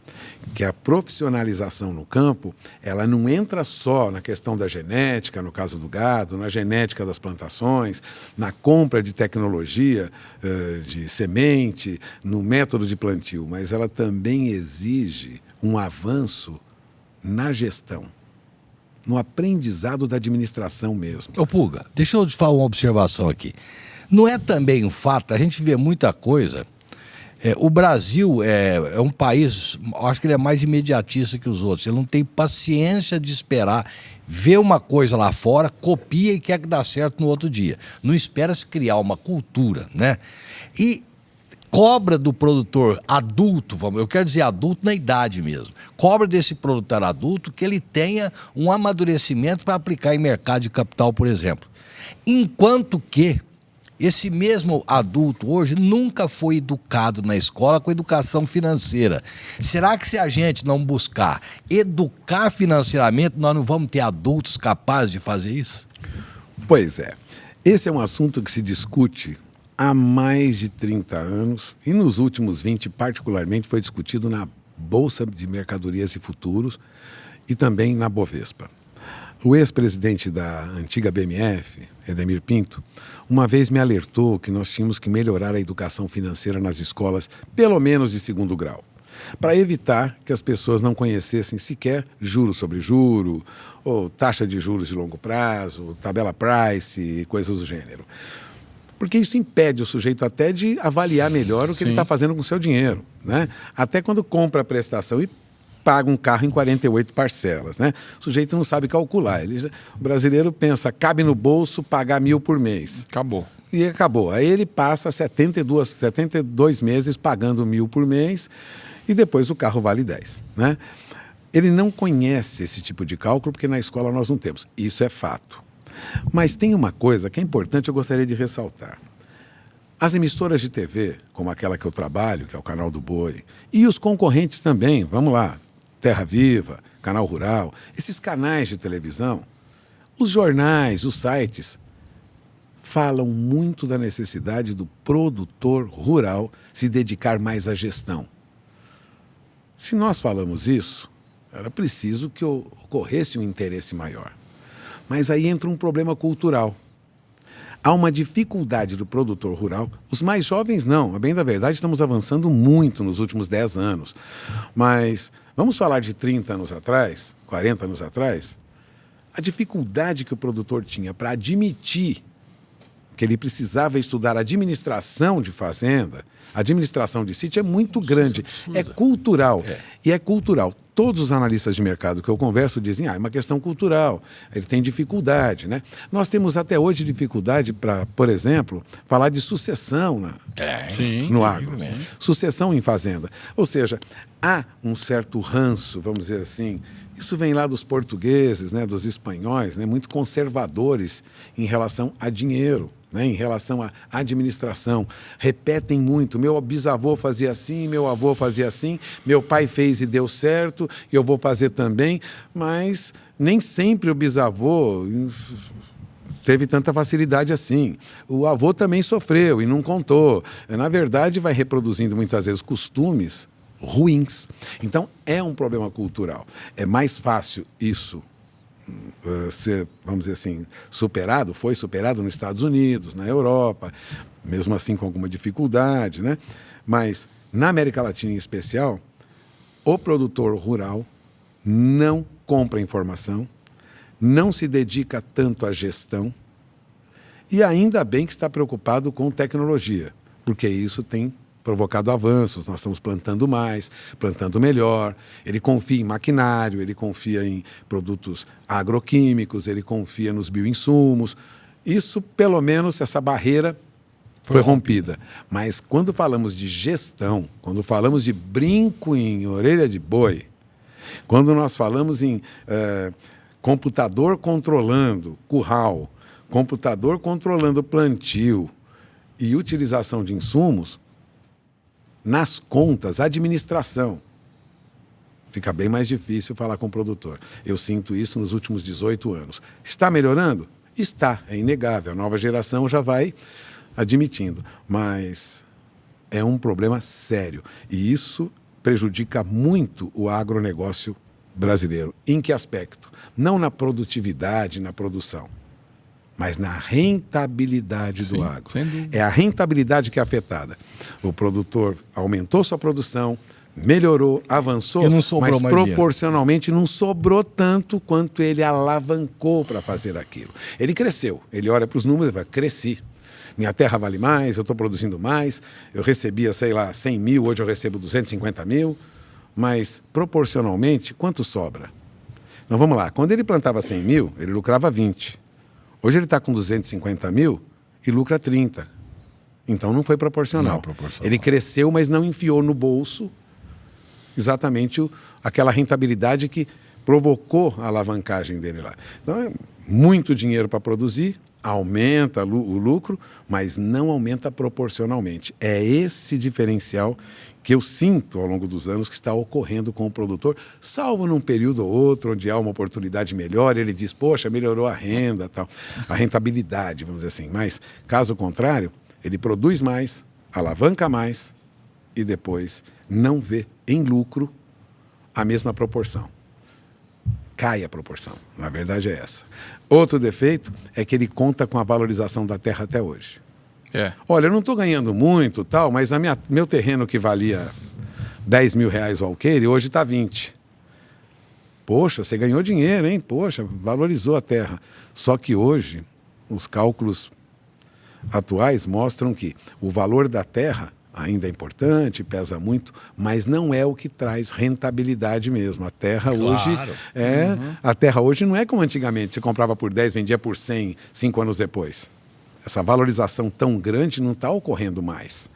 S2: Que a profissionalização no campo, ela não entra só na questão da genética, no caso do gado, na genética das plantações, na compra de tecnologia, de semente, no método de plantio, mas ela também exige um avanço na gestão. no aprendizado da administração mesmo.
S3: Ô Puga, deixa eu te falar uma observação aqui. Não é também um fato, a gente vê muita coisa. O Brasil é um país, acho que ele é mais imediatista que os outros. Ele não tem paciência de esperar, ver uma coisa lá fora, copia e quer que dá certo no outro dia. Não espera se criar uma cultura, né? E cobra do produtor adulto, eu quero dizer adulto na idade mesmo, cobra desse produtor adulto que ele tenha um amadurecimento para aplicar em mercado de capital, por exemplo. Enquanto que esse mesmo adulto hoje nunca foi educado na escola com educação financeira. Será que se a gente não buscar educar financeiramente, nós não vamos ter adultos capazes de fazer isso?
S2: Pois é. Esse é um assunto que se discute há mais de 30 anos e nos últimos 20, particularmente, foi discutido na Bolsa de Mercadorias e Futuros e também na Bovespa. O ex-presidente da antiga BMF, Edemir Pinto, uma vez me alertou que nós tínhamos que melhorar a educação financeira nas escolas, pelo menos de segundo grau, para evitar que as pessoas não conhecessem sequer juro sobre juro, ou taxa de juros de longo prazo, tabela price e coisas do gênero. Porque isso impede o sujeito até de avaliar melhor o que ele está fazendo com o seu dinheiro, né? Até quando compra a prestação e paga um carro em 48 parcelas, né? O sujeito não sabe calcular. O brasileiro pensa, cabe no bolso pagar 1.000 por mês.
S1: Acabou.
S2: E acabou. Aí ele passa 72 meses pagando 1.000 por mês e depois o carro vale 10, né? Ele não conhece esse tipo de cálculo porque na escola nós não temos. Isso é fato. Mas tem uma coisa que é importante, eu gostaria de ressaltar. As emissoras de TV, como aquela que eu trabalho, que é o Canal do Boi, e os concorrentes também, vamos lá, Terra Viva, Canal Rural, esses canais de televisão, os jornais, os sites, falam muito da necessidade do produtor rural se dedicar mais à gestão. Se nós falamos isso, era preciso que ocorresse um interesse maior. Mas aí entra um problema cultural. Há uma dificuldade do produtor rural. Os mais jovens não. A bem da verdade, estamos avançando muito nos últimos 10 anos. Mas vamos falar de 30 anos atrás, 40 anos atrás. A dificuldade que o produtor tinha para admitir que ele precisava estudar administração de fazenda, administração de sítio, é muito grande. É cultural. E é cultural. Todos os analistas de mercado que eu converso dizem, é uma questão cultural, ele tem dificuldade, né? Nós temos até hoje dificuldade para, por exemplo, falar de sucessão no agro. Sucessão em fazenda. Ou seja, há um certo ranço, vamos dizer assim. Isso vem lá dos portugueses, né, dos espanhóis, né, muito conservadores em relação a dinheiro. Né, em relação à administração, repetem muito, meu bisavô fazia assim, meu avô fazia assim, meu pai fez e deu certo, eu vou fazer também, mas nem sempre o bisavô teve tanta facilidade assim. O avô também sofreu e não contou. Na verdade, vai reproduzindo muitas vezes costumes ruins. Então, é um problema cultural. É mais fácil isso ser, vamos dizer assim, foi superado nos Estados Unidos, na Europa, mesmo assim com alguma dificuldade, né? Mas na América Latina em especial, o produtor rural não compra informação, não se dedica tanto à gestão e ainda bem que está preocupado com tecnologia, porque isso tem provocado avanços, nós estamos plantando mais, plantando melhor, ele confia em maquinário, ele confia em produtos agroquímicos, ele confia nos bioinsumos. Isso, pelo menos, essa barreira foi rompida. Mas quando falamos de gestão, quando falamos de brinco em orelha de boi, quando nós falamos em computador controlando curral, computador controlando plantio e utilização de insumos, nas contas, administração, fica bem mais difícil falar com o produtor. Eu sinto isso nos últimos 18 anos. Está melhorando? Está, é inegável. A nova geração já vai admitindo. Mas é um problema sério. E isso prejudica muito o agronegócio brasileiro. Em que aspecto? Não na produtividade, na produção, mas na rentabilidade do agro. É a rentabilidade que é afetada. O produtor aumentou sua produção, melhorou, avançou,
S3: E não sobrou
S2: mas
S3: mais
S2: proporcionalmente não sobrou tanto quanto ele alavancou para fazer aquilo. Ele cresceu, ele olha para os números e vai, cresci. Minha terra vale mais, eu estou produzindo mais, eu recebia, sei lá, 100 mil, hoje eu recebo 250 mil, mas proporcionalmente, quanto sobra? Então vamos lá, quando ele plantava 100 mil, ele lucrava 20. Hoje ele está com 250 mil e lucra 30. Então não foi proporcional.
S3: Não, proporcional.
S2: Ele cresceu, mas não enfiou no bolso exatamente aquela rentabilidade que provocou a alavancagem dele lá. Então é muito dinheiro para produzir, aumenta o lucro, mas não aumenta proporcionalmente. É esse diferencial que eu sinto ao longo dos anos que está ocorrendo com o produtor, salvo num período ou outro onde há uma oportunidade melhor, ele diz, poxa, melhorou a renda, tal, a rentabilidade, vamos dizer assim. Mas, caso contrário, ele produz mais, alavanca mais e depois não vê em lucro a mesma proporção. Cai a proporção. Na verdade é essa. Outro defeito é que ele conta com a valorização da terra até hoje. Olha, eu não estou ganhando muito, tal, mas meu terreno que valia 10 mil reais o alqueire, hoje está 20. Poxa, você ganhou dinheiro, hein? Poxa, valorizou a terra. Só que hoje, os cálculos atuais mostram que o valor da terra ainda é importante, pesa muito, mas não é o que traz rentabilidade mesmo. A terra hoje a terra hoje não é como antigamente, você comprava por 10, vendia por 100, 5 anos depois. Essa valorização tão grande não está ocorrendo mais.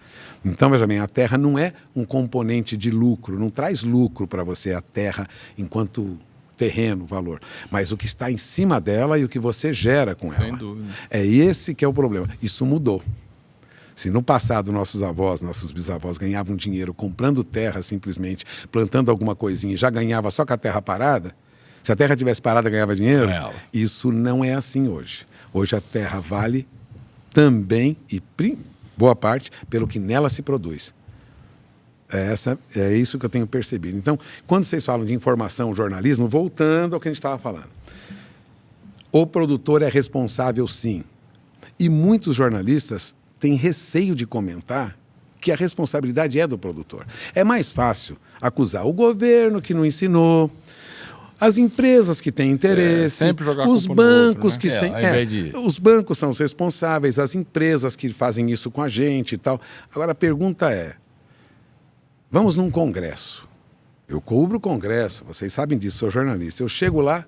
S2: Então, veja bem, a terra não é um componente de lucro, não traz lucro para você a terra enquanto terreno, valor, mas o que está em cima dela e o que você gera com ela.
S1: Sem dúvida.
S2: É esse que é o problema. Isso mudou. Se no passado nossos avós, nossos bisavós ganhavam dinheiro comprando terra simplesmente, plantando alguma coisinha e já ganhava só com a terra parada, se a terra tivesse parada ganhava dinheiro, isso não é assim hoje. Hoje a terra vale também, e boa parte, pelo que nela se produz. É isso que eu tenho percebido. Então, quando vocês falam de informação, jornalismo, voltando ao que a gente estava falando, o produtor é responsável sim. E muitos jornalistas têm receio de comentar que a responsabilidade é do produtor. É mais fácil acusar o governo que não ensinou, as empresas que têm interesse,
S1: sempre jogar
S2: os
S1: culpa no
S2: bancos
S1: outro, né?
S2: que os bancos são os responsáveis, as empresas que fazem isso com a gente e tal. Agora a pergunta é: vamos num congresso. Eu cubro o congresso, vocês sabem disso, sou jornalista. Eu chego lá,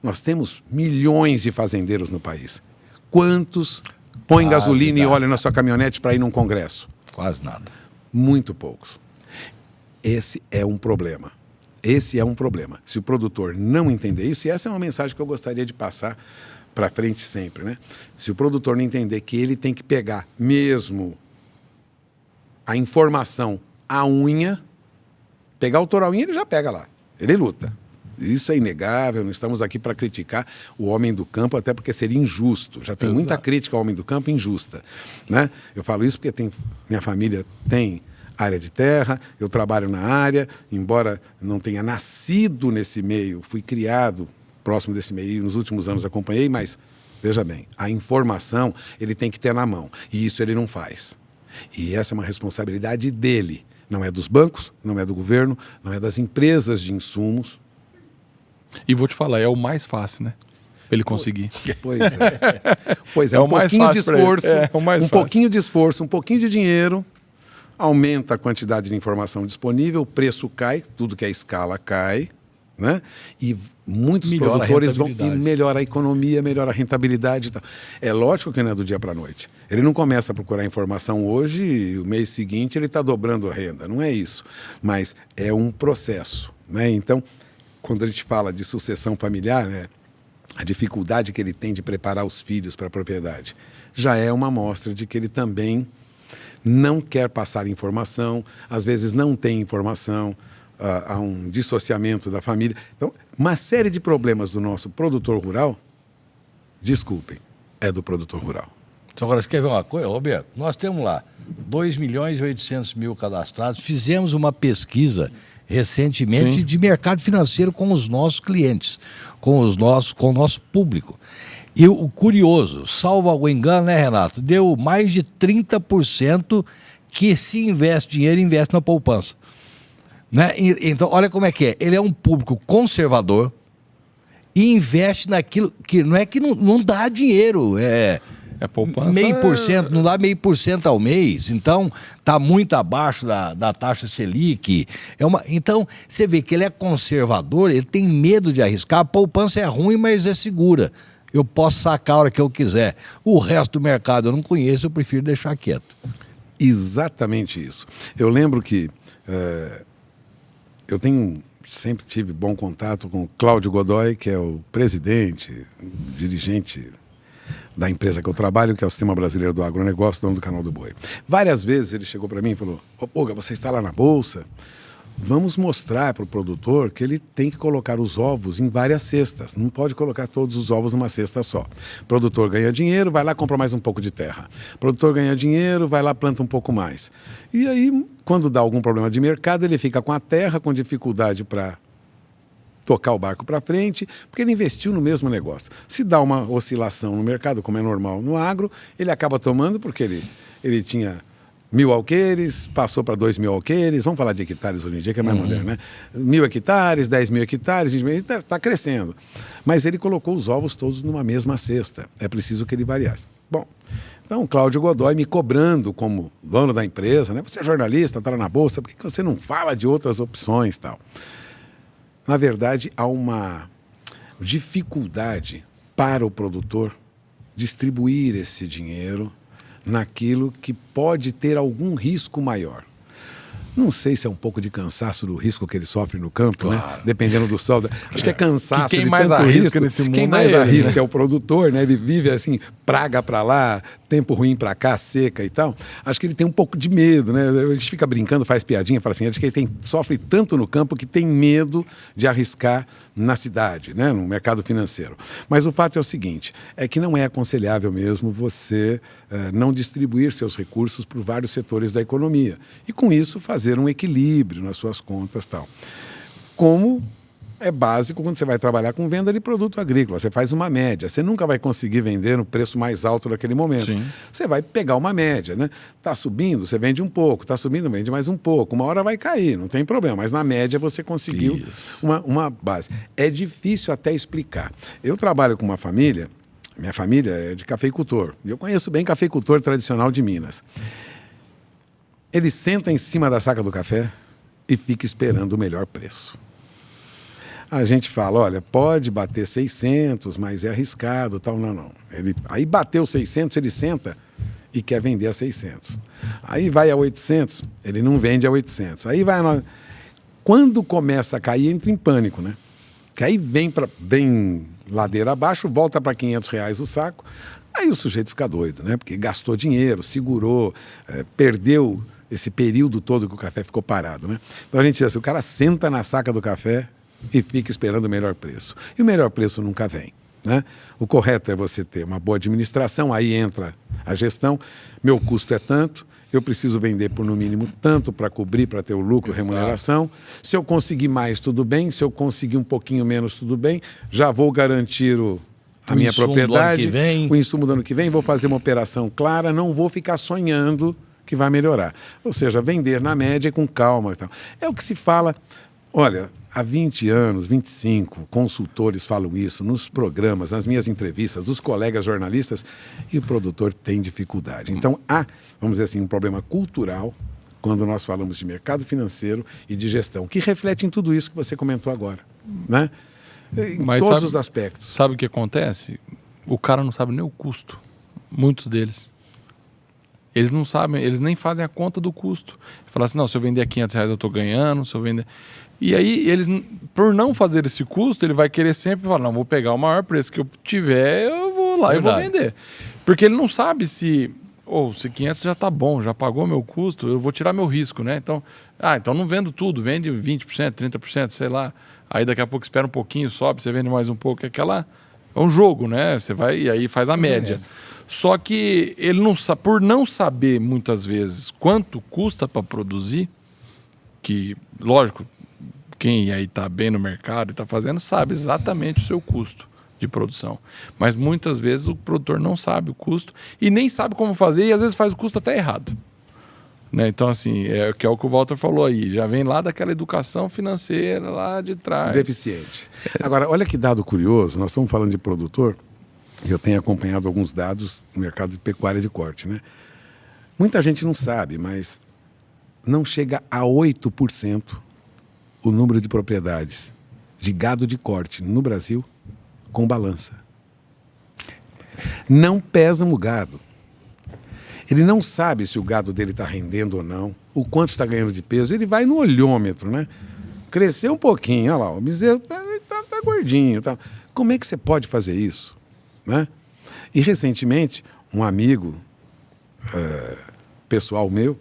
S2: nós temos milhões de fazendeiros no país. Quantos põem gasolina e óleo na sua caminhonete para ir num congresso?
S3: Quase nada.
S2: Muito poucos. Esse é um problema. Esse é um problema. Se o produtor não entender isso, e essa é uma mensagem que eu gostaria de passar para frente sempre, né? Se o produtor não entender que ele tem que pegar mesmo a informação à unha, pegar o touro à unha, ele já pega lá. Ele luta. Isso é inegável, não estamos aqui para criticar o homem do campo, até porque seria injusto. Já tem muita crítica ao homem do campo injusta, né? Eu falo isso porque minha família tem área de terra, eu trabalho na área, embora não tenha nascido nesse meio, fui criado próximo desse meio e nos últimos anos acompanhei, mas, veja bem, a informação ele tem que ter na mão, e isso ele não faz. E essa é uma responsabilidade dele, não é dos bancos, não é do governo, não é das empresas de insumos.
S1: E vou te falar, é o mais fácil, né? Pra ele conseguir.
S2: Pois é. Pois é,
S1: É
S2: um
S1: o mais
S2: pouquinho de
S1: fácil pra ele.
S2: esforço,
S1: É o mais
S2: um
S1: fácil.
S2: pouquinho de esforço, um pouquinho de dinheiro, aumenta a quantidade de informação disponível, o preço cai, tudo que é escala cai, né? E muitos
S3: Melhora
S2: produtores
S3: a
S2: vão
S3: rentabilidade.
S2: e melhora a economia, melhora a rentabilidade e tal. É lógico que não é do dia para a noite. Ele não começa a procurar informação hoje e o mês seguinte ele está dobrando a renda. Não é isso. Mas é um processo, né? Então, quando a gente fala de sucessão familiar, né, a dificuldade que ele tem de preparar os filhos para a propriedade já é uma amostra de que ele também não quer passar informação, às vezes não tem informação, há um dissociamento da família. Então, uma série de problemas do nosso produtor rural, desculpem, é do produtor rural.
S3: Então, agora, você quer ver uma coisa, Roberto? Nós temos lá 2.800.000 cadastrados, fizemos uma pesquisa recentemente de mercado financeiro com os nossos clientes, com o nosso público. E o curioso, salvo algum engano, né, Renato? Deu mais de 30% que se investe dinheiro, investe na poupança. Né? Então, olha como é que é. Ele é um público conservador e investe naquilo que não dá dinheiro. É
S1: poupança.
S3: 0,5%, não dá 0,5% ao mês. Então, está muito abaixo da taxa Selic. Então, você vê que ele é conservador, ele tem medo de arriscar. A poupança é ruim, mas é segura. Eu posso sacar a hora que eu quiser. O resto do mercado eu não conheço, eu prefiro deixar quieto.
S2: Exatamente isso. Eu lembro que eu sempre tive bom contato com o Cláudio Godoy, que é o presidente, dirigente da empresa que eu trabalho, que é o Sistema Brasileiro do Agronegócio, dono do Canal do Boi. Várias vezes ele chegou para mim e falou: "Ô, Puga, você está lá na Bolsa, vamos mostrar para o produtor que ele tem que colocar os ovos em várias cestas. Não pode colocar todos os ovos numa cesta só. O produtor ganha dinheiro, vai lá, compra mais um pouco de terra. O produtor ganha dinheiro, vai lá, planta um pouco mais. E aí, quando dá algum problema de mercado, ele fica com a terra, com dificuldade para tocar o barco para frente, porque ele investiu no mesmo negócio. Se dá uma oscilação no mercado, como é normal no agro, ele acaba tomando porque ele tinha 1.000 alqueires, passou para 2.000 alqueires, vamos falar de hectares hoje em dia, que é mais moderno, né? 1.000 hectares, 10.000 hectares, 20.000, está crescendo. Mas ele colocou os ovos todos numa mesma cesta. É preciso que ele variasse. Bom, então o Cláudio Godoy me cobrando como dono da empresa, né? Você é jornalista, está lá na Bolsa, por que você não fala de outras opções e tal? Na verdade, há uma dificuldade para o produtor distribuir esse dinheiro naquilo que pode ter algum risco maior. Não sei se é um pouco de cansaço do risco que ele sofre no campo,
S3: claro,
S2: né? Dependendo do sol. Acho que é cansaço
S1: quem
S2: de
S1: mais
S2: tanto
S1: arrisca
S2: risco.
S1: nesse mundo
S2: Quem mais
S1: é ele,
S2: arrisca
S1: né?
S2: é o produtor, né? Ele vive assim, praga para lá, tempo ruim para cá, seca e tal. Acho que ele tem um pouco de medo, né? A gente fica brincando, faz piadinha, fala assim, acho que ele sofre tanto no campo que tem medo de arriscar na cidade, né? No mercado financeiro. Mas o fato é o seguinte, é que não é aconselhável mesmo você não distribuir seus recursos por vários setores da economia. E com isso fazer um equilíbrio nas suas contas e tal. Como é básico quando você vai trabalhar com venda de produto agrícola. Você faz uma média. Você nunca vai conseguir vender no preço mais alto daquele momento.
S1: Sim.
S2: Você vai pegar uma média, né? Está subindo, você vende um pouco. Está subindo, vende mais um pouco. Uma hora vai cair, não tem problema. Mas na média você conseguiu uma base. É difícil até explicar. Eu trabalho com uma família, minha família é de cafeicultor. E eu conheço bem cafeicultor tradicional de Minas. Ele senta em cima da saca do café e fica esperando o melhor preço. A gente fala, olha, pode bater 600, mas é arriscado, tal. Não. Aí bateu 600, ele senta e quer vender a 600. Aí vai a 800, ele não vende a 800. Aí vai a... Quando começa a cair, entra em pânico, né? Que aí vem ladeira abaixo, volta para R$500 o saco. Aí o sujeito fica doido, né? Porque gastou dinheiro, segurou, perdeu esse período todo que o café ficou parado, né? Então a gente diz assim, o cara senta na saca do café e fica esperando o melhor preço. E o melhor preço nunca vem, né? O correto é você ter uma boa administração, aí entra a gestão. Meu custo é tanto, eu preciso vender por no mínimo tanto para cobrir, para ter o lucro, remuneração. Se eu conseguir mais, tudo bem. Se eu conseguir um pouquinho menos, tudo bem. Já vou garantir a minha propriedade, o insumo do ano que vem, vou fazer uma operação clara, não vou ficar sonhando que vai melhorar. Ou seja, vender na média com calma e tal. É o que se fala, olha, há 20 anos, 25, consultores falam isso nos programas, nas minhas entrevistas, os colegas jornalistas, e o produtor tem dificuldade. Então há, vamos dizer assim, um problema cultural quando nós falamos de mercado financeiro e de gestão, que reflete em tudo isso que você comentou agora, né? Em todos os aspectos.
S1: Sabe o que acontece? O cara não sabe nem o custo. Muitos deles. Eles não sabem, eles nem fazem a conta do custo. Fala assim, não, se eu vender a R$500 eu estou ganhando, se eu vender... E aí, eles, por não fazer esse custo, ele vai querer sempre falar, não, vou pegar o maior preço que eu tiver, eu vou lá e vou vender. Porque ele não sabe se 500 já está bom, já pagou meu custo, eu vou tirar meu risco, né? Então não vendo tudo, vende 20%, 30%, sei lá. Aí daqui a pouco espera um pouquinho, sobe, você vende mais um pouco. É um jogo, né? Você vai e aí faz a média. Só que ele não sabe, por não saber muitas vezes quanto custa para produzir, que, lógico, quem aí está bem no mercado e está fazendo sabe exatamente o seu custo de produção. Mas muitas vezes o produtor não sabe o custo e nem sabe como fazer e às vezes faz o custo até errado. Né? Então, assim, que é o que o Walter falou aí. Já vem lá daquela educação financeira lá de trás.
S2: Deficiente. Agora, olha que dado curioso. Nós estamos falando de produtor. E eu tenho acompanhado alguns dados no mercado de pecuária de corte, né? Muita gente não sabe, mas não chega a 8% o número de propriedades de gado de corte no Brasil com balança. Não pesam o gado. Ele não sabe se o gado dele está rendendo ou não, o quanto está ganhando de peso. Ele vai no olhômetro, né? Cresceu um pouquinho, olha lá, o bezerro tá gordinho. Tá. Como é que você pode fazer isso? Né? E recentemente, um amigo pessoal meu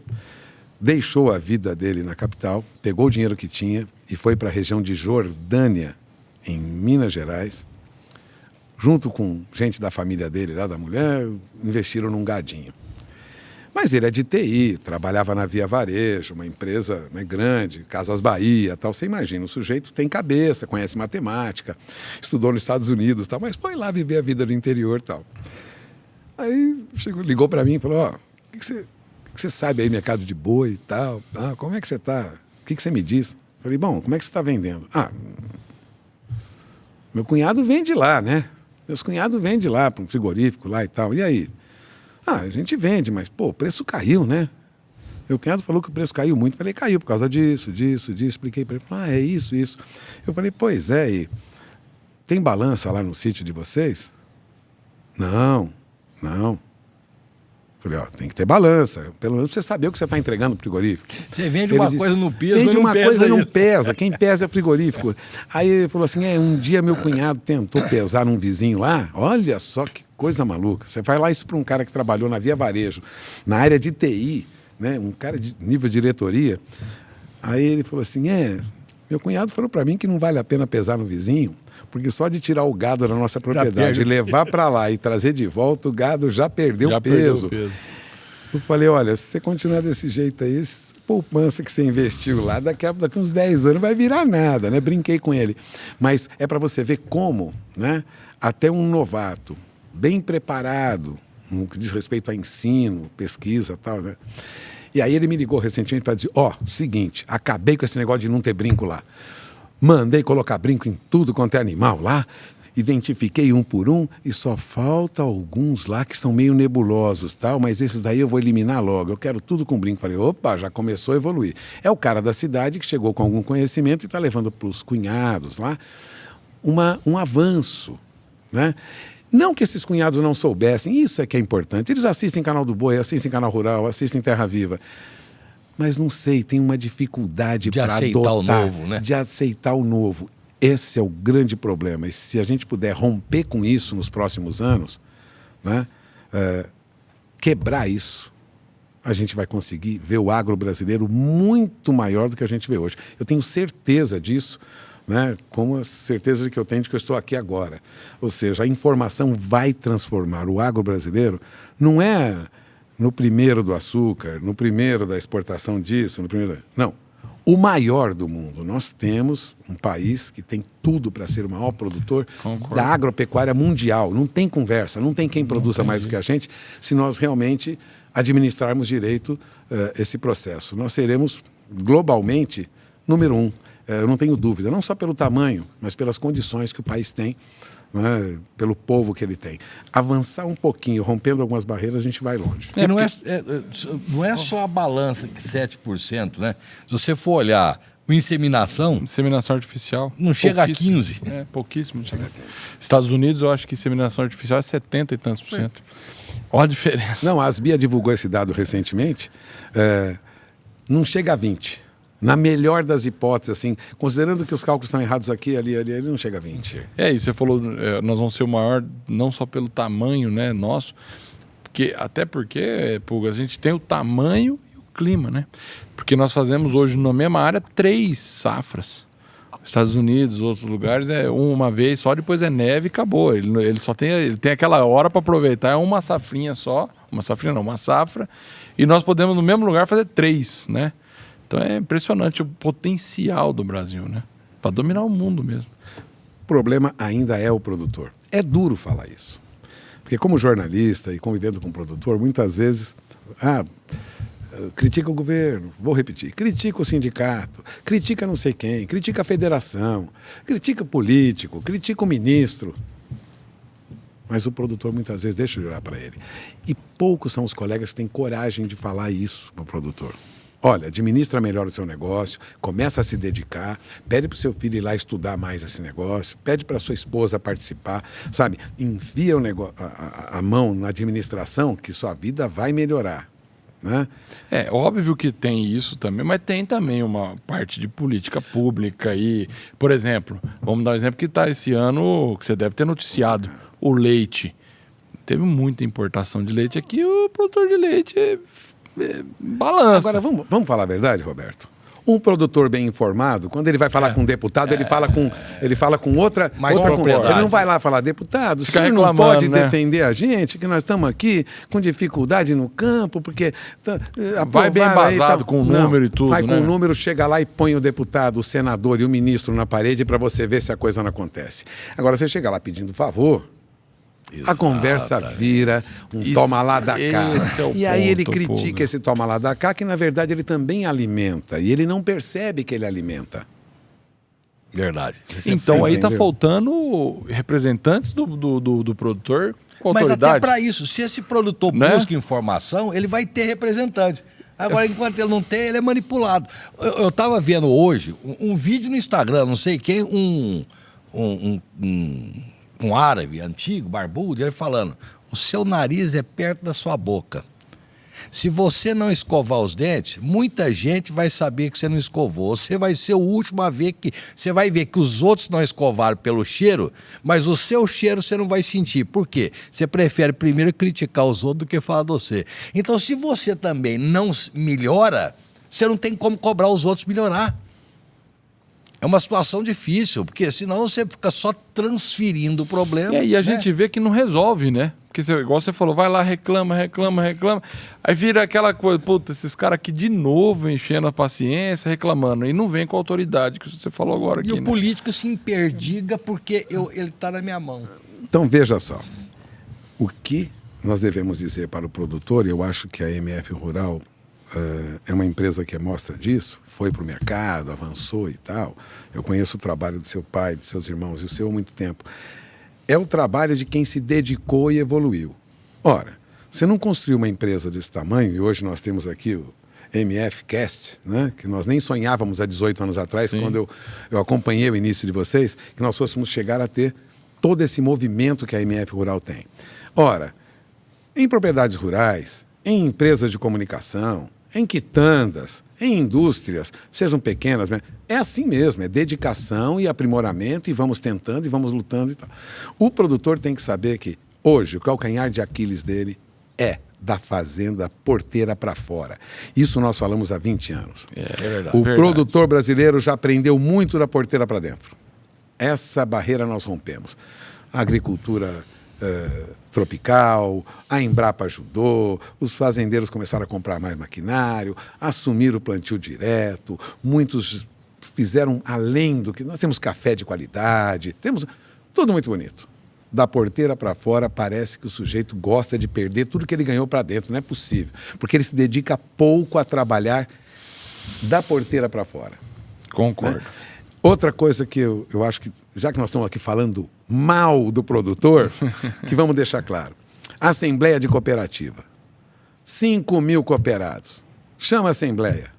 S2: deixou a vida dele na capital, pegou o dinheiro que tinha e foi para a região de Jordânia, em Minas Gerais, junto com gente da família dele, lá da mulher, investiram num gadinho. Mas ele é de TI, trabalhava na Via Varejo, uma empresa, né, grande, Casas Bahia, tal. Você imagina, o sujeito tem cabeça, conhece matemática, estudou nos Estados Unidos, tal, mas foi lá viver a vida do interior, tal. Aí ligou para mim e falou: o que você sabe aí, mercado de boi e tal? Como é que você está? O que você me diz? Falei: bom, como é que você está vendendo? Meu cunhado vende lá, né? Meus cunhados vendem lá para um frigorífico lá e tal. E aí? A gente vende, mas, pô, o preço caiu, né? Meu cunhado falou que o preço caiu muito. Falei: caiu por causa disso. Expliquei para ele. É isso. Eu falei: pois é, e tem balança lá no sítio de vocês? Não. Falei: tem que ter balança. Pelo menos você saber o que você está entregando no frigorífico.
S3: Você vende uma coisa no peso,
S2: vende uma coisa
S3: não
S2: não pesa. Quem pesa é o frigorífico. Aí ele falou assim: um dia meu cunhado tentou pesar num vizinho lá. Olha só que coisa maluca. Você vai lá isso para um cara que trabalhou na Via Varejo, na área de TI, né? Um cara de nível de diretoria. Aí ele falou assim: meu cunhado falou para mim que não vale a pena pesar no vizinho, porque só de tirar o gado da nossa propriedade e levar para lá e trazer de volta, o gado já perdeu peso. Eu falei: olha, se você continuar desse jeito aí, essa poupança que você investiu lá, daqui a uns 10 anos vai virar nada, né? Brinquei com ele. Mas é para você ver como, né? Até um novato, bem preparado, no que diz respeito a ensino, pesquisa e tal, né? E aí ele me ligou recentemente para dizer: seguinte, acabei com esse negócio de não ter brinco lá. Mandei colocar brinco em tudo quanto é animal lá, identifiquei um por um e só falta alguns lá que estão meio nebulosos, tal, mas esses daí eu vou eliminar logo. Eu quero tudo com brinco. Falei: opa, já começou a evoluir. É o cara da cidade que chegou com algum conhecimento e está levando para os cunhados lá um avanço, né? Não que esses cunhados não soubessem, isso é que é importante. Eles assistem Canal do Boi, assistem Canal Rural, assistem Terra Viva. Mas não sei, tem uma dificuldade para adotar,
S3: o novo, né?
S2: De aceitar o novo. Esse é o grande problema. E se a gente puder romper com isso nos próximos anos, né, quebrar isso, a gente vai conseguir ver o agro brasileiro muito maior do que a gente vê hoje. Eu tenho certeza disso, né, como a certeza que eu tenho de que eu estou aqui agora. Ou seja, a informação vai transformar o agro brasileiro. Não é no primeiro do açúcar, no primeiro da exportação disso, no primeiro... Não. O maior do mundo. Nós temos um país que tem tudo para ser o maior produtor da agropecuária mundial. Não tem conversa, não tem quem produza mais do que a gente, se nós realmente administrarmos direito esse processo. Nós seremos, globalmente, número 1. Eu não tenho dúvida, não só pelo tamanho, mas pelas condições que o país tem, né, pelo povo que ele tem. Avançar um pouquinho, rompendo algumas barreiras, a gente vai longe.
S3: Não é só a balança que 7%, né? Se você for olhar inseminação
S1: artificial,
S3: não chega a 15%.
S1: Pouquíssimo. Estados Unidos, eu acho que inseminação artificial é 70 e tantos %. Olha a diferença.
S2: Não, a Asbia divulgou esse dado recentemente, não chega a 20%. Na melhor das hipóteses, assim, considerando que os cálculos estão errados aqui, ali, não chega a 20.
S1: E você falou, nós vamos ser o maior, não só pelo tamanho, né, nosso, até porque, Puga, a gente tem o tamanho e o clima, né? Porque nós fazemos hoje, na mesma área, 3 safras. Estados Unidos, outros lugares, uma vez só, depois é neve e acabou. Ele só tem aquela hora para aproveitar, é uma safrinha só, uma safra, e nós podemos, no mesmo lugar, fazer 3, né? Então é impressionante o potencial do Brasil, né? Para dominar o mundo mesmo.
S2: O problema ainda é o produtor. É duro falar isso. Porque como jornalista e convivendo com o produtor, muitas vezes critica o governo, vou repetir, critica o sindicato, critica não sei quem, critica a federação, critica o político, critica o ministro. Mas o produtor muitas vezes deixa de olhar para ele. E poucos são os colegas que têm coragem de falar isso para o produtor. Olha, administra melhor o seu negócio, começa a se dedicar, pede para o seu filho ir lá estudar mais esse negócio, pede para a sua esposa participar, sabe? Enfia a mão na administração que sua vida vai melhorar. Né?
S1: É óbvio que tem isso também, mas tem também uma parte de política pública aí. Por exemplo, vamos dar um exemplo que está esse ano, que você deve ter noticiado, o leite. Teve muita importação de leite aqui, o produtor de leite balança.
S2: Agora, vamos falar a verdade, Roberto? Um produtor bem informado, quando ele vai falar com um deputado, ele fala com outra
S3: propriedade.
S2: Ele não vai lá falar, deputado, o
S1: Fica
S2: senhor não
S1: reclamando,
S2: pode
S1: né?
S2: defender a gente, que nós estamos aqui com dificuldade no campo, porque...
S1: Vai bem embasado com o número e tudo,
S2: vai
S1: né?
S2: com o número, chega lá e põe o deputado, o senador e o ministro na parede para você ver se a coisa não acontece. Agora, você chega lá pedindo favor... A conversa vira toma lá da cá. E aí ele critica esse toma lá da cá, que na verdade ele também alimenta. E ele não percebe que ele alimenta.
S3: Verdade.
S1: Então aí está
S2: entendeu?
S1: faltando representantes do produtor com
S3: Mas
S1: autoridade.
S3: até para isso, se esse produtor
S1: Né?
S3: busca informação, ele vai ter representante. Agora, enquanto ele não tem, ele é manipulado. Eu estava vendo hoje um vídeo no Instagram, não sei quem, um árabe antigo, barbudo, ele falando: o seu nariz é perto da sua boca. Se você não escovar os dentes, muita gente vai saber que você não escovou. Você vai ser o último a ver que... Você vai ver que os outros não escovaram pelo cheiro, mas o seu cheiro você não vai sentir. Por quê? Você prefere primeiro criticar os outros do que falar de você. Então, se você também não melhora, você não tem como cobrar os outros melhorar. É uma situação difícil, porque senão você fica só transferindo o problema.
S1: E aí a gente vê que não resolve, né? Porque, igual você falou, vai lá, reclama. Aí vira aquela coisa, puta, esses caras aqui de novo enchendo a paciência, reclamando. E não vem com a autoridade que você falou agora aqui,
S3: E o
S1: né?
S3: político se emperdiga porque ele está na minha mão.
S2: Então, veja só. O que nós devemos dizer para o produtor, e eu acho que a MF Rural é uma empresa que mostra disso, foi para o mercado, avançou e tal. Eu conheço o trabalho do seu pai, dos seus irmãos e o seu há muito tempo. É o trabalho de quem se dedicou e evoluiu. Ora, você não construiu uma empresa desse tamanho, e hoje nós temos aqui o MF Cast, né? Que nós nem sonhávamos há 18 anos atrás,
S1: Sim.
S2: quando eu acompanhei o início de vocês, que nós fôssemos chegar a ter todo esse movimento que a MF Rural tem. Ora, em propriedades rurais, em empresas de comunicação, em quitandas, em indústrias, sejam pequenas, né? É assim mesmo, é dedicação e aprimoramento, e vamos tentando e vamos lutando e tal. O produtor tem que saber que hoje o calcanhar de Aquiles dele é da fazenda porteira para fora. Isso nós falamos há 20 anos.
S1: É verdade.
S2: O produtor brasileiro já aprendeu muito da porteira para dentro. Essa barreira nós rompemos. A agricultura tropical, a Embrapa ajudou, os fazendeiros começaram a comprar mais maquinário, assumiram o plantio direto, muitos fizeram além do que... Nós temos café de qualidade, temos tudo muito bonito. Da porteira para fora, parece que o sujeito gosta de perder tudo que ele ganhou para dentro. Não é possível, porque ele se dedica pouco a trabalhar da porteira para fora.
S1: Concordo.
S2: Né? Outra coisa que eu acho que, já que nós estamos aqui falando mal do produtor, que vamos deixar claro. Assembleia de Cooperativa. 5.000 cooperados. Chama a Assembleia.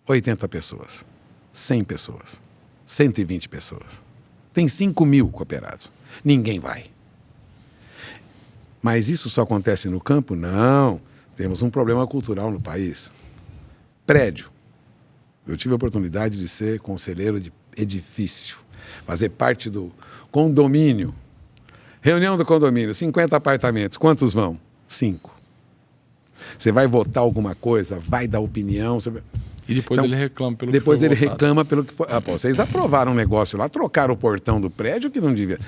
S2: 80 pessoas. 100 pessoas. 120 pessoas. Tem 5.000 cooperados. Ninguém vai. Mas isso só acontece no campo? Não. Temos um problema cultural no país. Prédio. Eu tive a oportunidade de ser conselheiro de edifício, fazer parte do condomínio. Reunião do condomínio, 50 apartamentos. Quantos vão? 5. Você vai votar alguma coisa, vai dar opinião.
S1: E depois
S2: Então,
S1: ele reclama pelo
S2: depois
S1: que foi
S2: ele
S1: votado.
S2: reclama pelo que foi. Vocês aprovaram um negócio lá, trocaram o portão do prédio que não devia.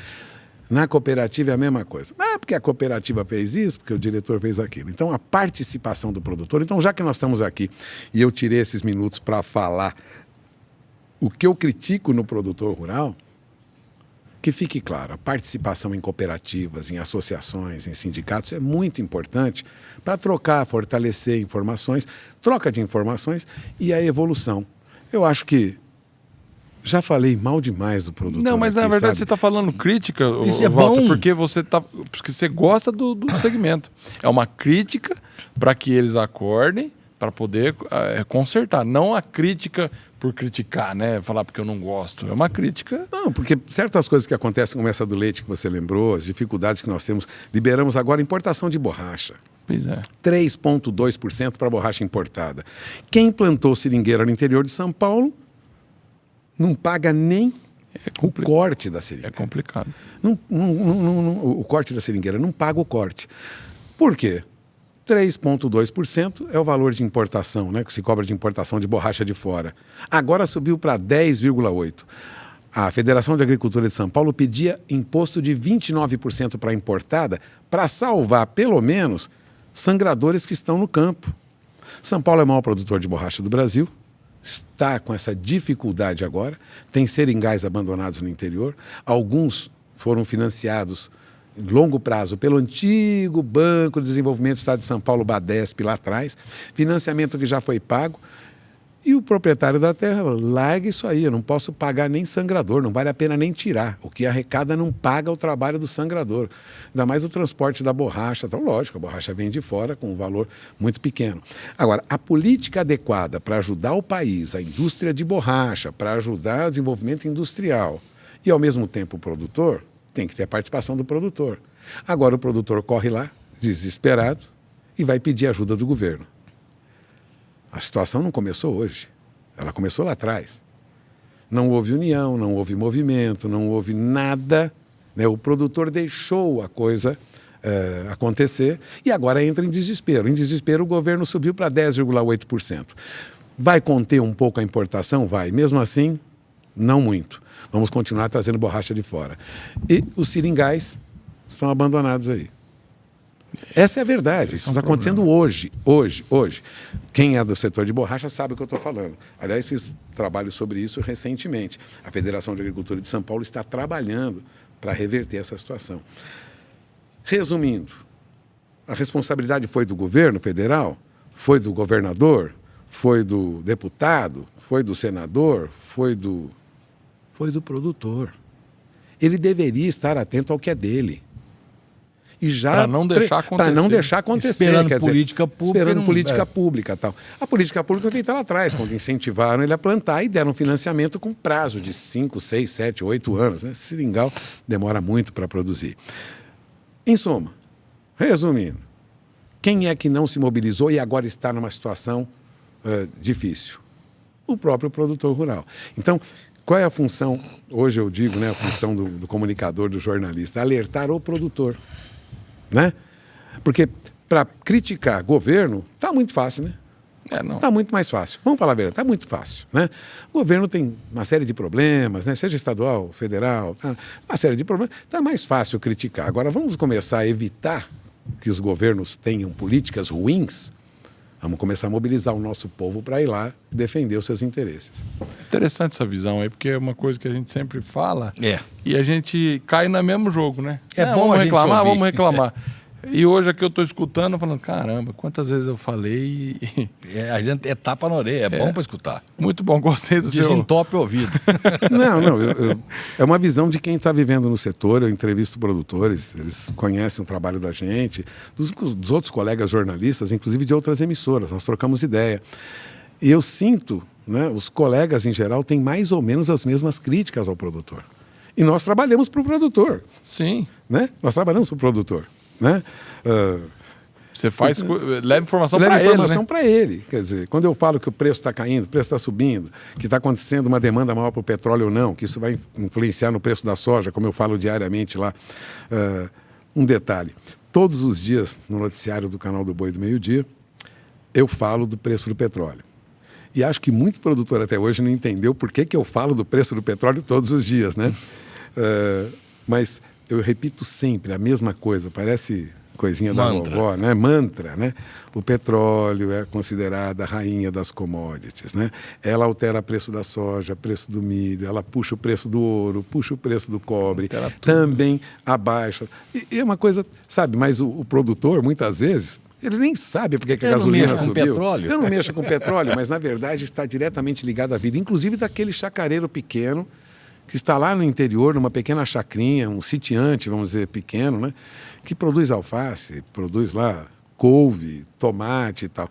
S2: Na cooperativa é a mesma coisa. Porque a cooperativa fez isso, porque o diretor fez aquilo. Então, a participação do produtor... Então, já que nós estamos aqui e eu tirei esses minutos para falar o que eu critico no produtor rural, que fique claro, a participação em cooperativas, em associações, em sindicatos é muito importante para trocar, fortalecer informações, troca de informações e a evolução. Eu acho que já falei mal demais do produtor.
S1: Não, mas
S2: aqui,
S1: na verdade
S2: sabe?
S1: você está falando crítica,
S3: Isso é
S1: Walter,
S3: bom.
S1: porque você gosta do segmento. É uma crítica para que eles acordem para poder consertar. Não a crítica por criticar, né? Falar porque eu não gosto. É uma crítica.
S2: Não, porque certas coisas que acontecem, como essa do leite que você lembrou, as dificuldades que nós temos, liberamos agora importação de borracha.
S1: Pois é.
S2: 3,2% para borracha importada. Quem plantou seringueira no interior de São Paulo não paga nem o corte da seringa.
S1: É complicado.
S2: O corte da seringueira não paga o corte. Por quê? 3,2% é o valor de importação, né, que se cobra de importação de borracha de fora. Agora subiu para 10,8%. A Federação de Agricultura de São Paulo pedia imposto de 29% para a importada para salvar, pelo menos, sangradores que estão no campo. São Paulo é o maior produtor de borracha do Brasil. Está com essa dificuldade agora, tem seringais abandonados no interior, alguns foram financiados em longo prazo pelo antigo Banco de Desenvolvimento do Estado de São Paulo, Badesp, lá atrás, financiamento que já foi pago, e o proprietário da terra, larga isso aí, eu não posso pagar nem sangrador, não vale a pena nem tirar, o que arrecada não paga o trabalho do sangrador, ainda mais o transporte da borracha, então lógico, a borracha vem de fora com um valor muito pequeno. Agora, a política adequada para ajudar o país, a indústria de borracha, para ajudar o desenvolvimento industrial e ao mesmo tempo o produtor, tem que ter a participação do produtor. Agora o produtor corre lá, desesperado, e vai pedir ajuda do governo. A situação não começou hoje, ela começou lá atrás. Não houve união, não houve movimento, não houve nada, né? O produtor deixou a coisa acontecer e agora entra em desespero. Em desespero o governo subiu para 10,8%. Vai conter um pouco a importação? Vai. Mesmo assim, não muito. Vamos continuar trazendo borracha de fora. E os seringais estão abandonados aí. Essa é a verdade. Isso está acontecendo hoje. Quem é do setor de borracha sabe o que eu estou falando. Aliás, fiz trabalho sobre isso recentemente. A Federação de Agricultura de São Paulo está trabalhando para reverter essa situação. Resumindo, a responsabilidade foi do governo federal, foi do governador, foi do deputado, foi do senador, foi do produtor. Ele deveria estar atento ao que é dele.
S1: Para não deixar acontecer.
S2: Para não deixar acontecer.
S3: Esperando política pública.
S2: Esperando política pública e tal. A política pública foi feita lá atrás, quando incentivaram ele a plantar e deram financiamento com prazo de 5, 6, 7, 8 anos. Né? Seringal demora muito para produzir. Em suma, resumindo, quem é que não se mobilizou e agora está numa situação difícil? O próprio produtor rural. Então, qual é a função, hoje eu digo, né, a função do comunicador, do jornalista? Alertar o produtor. Né? Porque para criticar governo está muito fácil, né? Está muito mais fácil. Vamos falar a verdade, está muito fácil. Né? O governo tem uma série de problemas, né? Seja estadual, federal, uma série de problemas. Então é mais fácil criticar. Agora vamos começar a evitar que os governos tenham políticas ruins. Vamos começar a mobilizar o nosso povo para ir lá defender os seus interesses.
S1: Interessante essa visão aí, porque é uma coisa que a gente sempre fala
S3: e
S1: a gente cai no mesmo jogo, né?
S3: Vamos reclamar,
S1: vamos reclamar. E hoje aqui eu estou escutando, falando, caramba, quantas vezes eu falei.
S3: A gente é tapa na orelha, é bom para escutar.
S1: Muito bom, gostei do seu...
S3: Desentope o ouvido.
S2: Não, é uma visão de quem está vivendo no setor. Eu entrevisto produtores, eles conhecem o trabalho da gente, dos outros colegas jornalistas, inclusive de outras emissoras, nós trocamos ideia. E eu sinto, né, os colegas em geral têm mais ou menos as mesmas críticas ao produtor. E nós trabalhamos para o produtor.
S1: Sim.
S2: Né? Nós trabalhamos para o produtor. Né?
S1: Você leva informação para ele. Leva informação
S2: para ele. Quer dizer, quando eu falo que o preço está caindo, o preço está subindo, que está acontecendo uma demanda maior para o petróleo ou não, que isso vai influenciar no preço da soja, como eu falo diariamente lá. Um detalhe: todos os dias no noticiário do Canal do Boi do Meio-Dia, eu falo do preço do petróleo. E acho que muito produtor até hoje não entendeu por que eu falo do preço do petróleo todos os dias, né? Mas eu repito sempre a mesma coisa, parece coisinha da vovó, né? Mantra, né? O petróleo é considerada a rainha das commodities, né? Ela altera o preço da soja, preço do milho, ela puxa o preço do ouro, puxa o preço do cobre, também abaixa. E é uma coisa, sabe, mas o produtor, muitas vezes, ele nem sabe porque que a gasolina subiu.
S3: Petróleo.
S2: Eu não mexo com petróleo, mas na verdade está diretamente ligado à vida, inclusive daquele chacareiro pequeno que está lá no interior, numa pequena chacrinha, um sitiante, vamos dizer, pequeno, né? Que produz alface, produz lá couve, tomate e tal.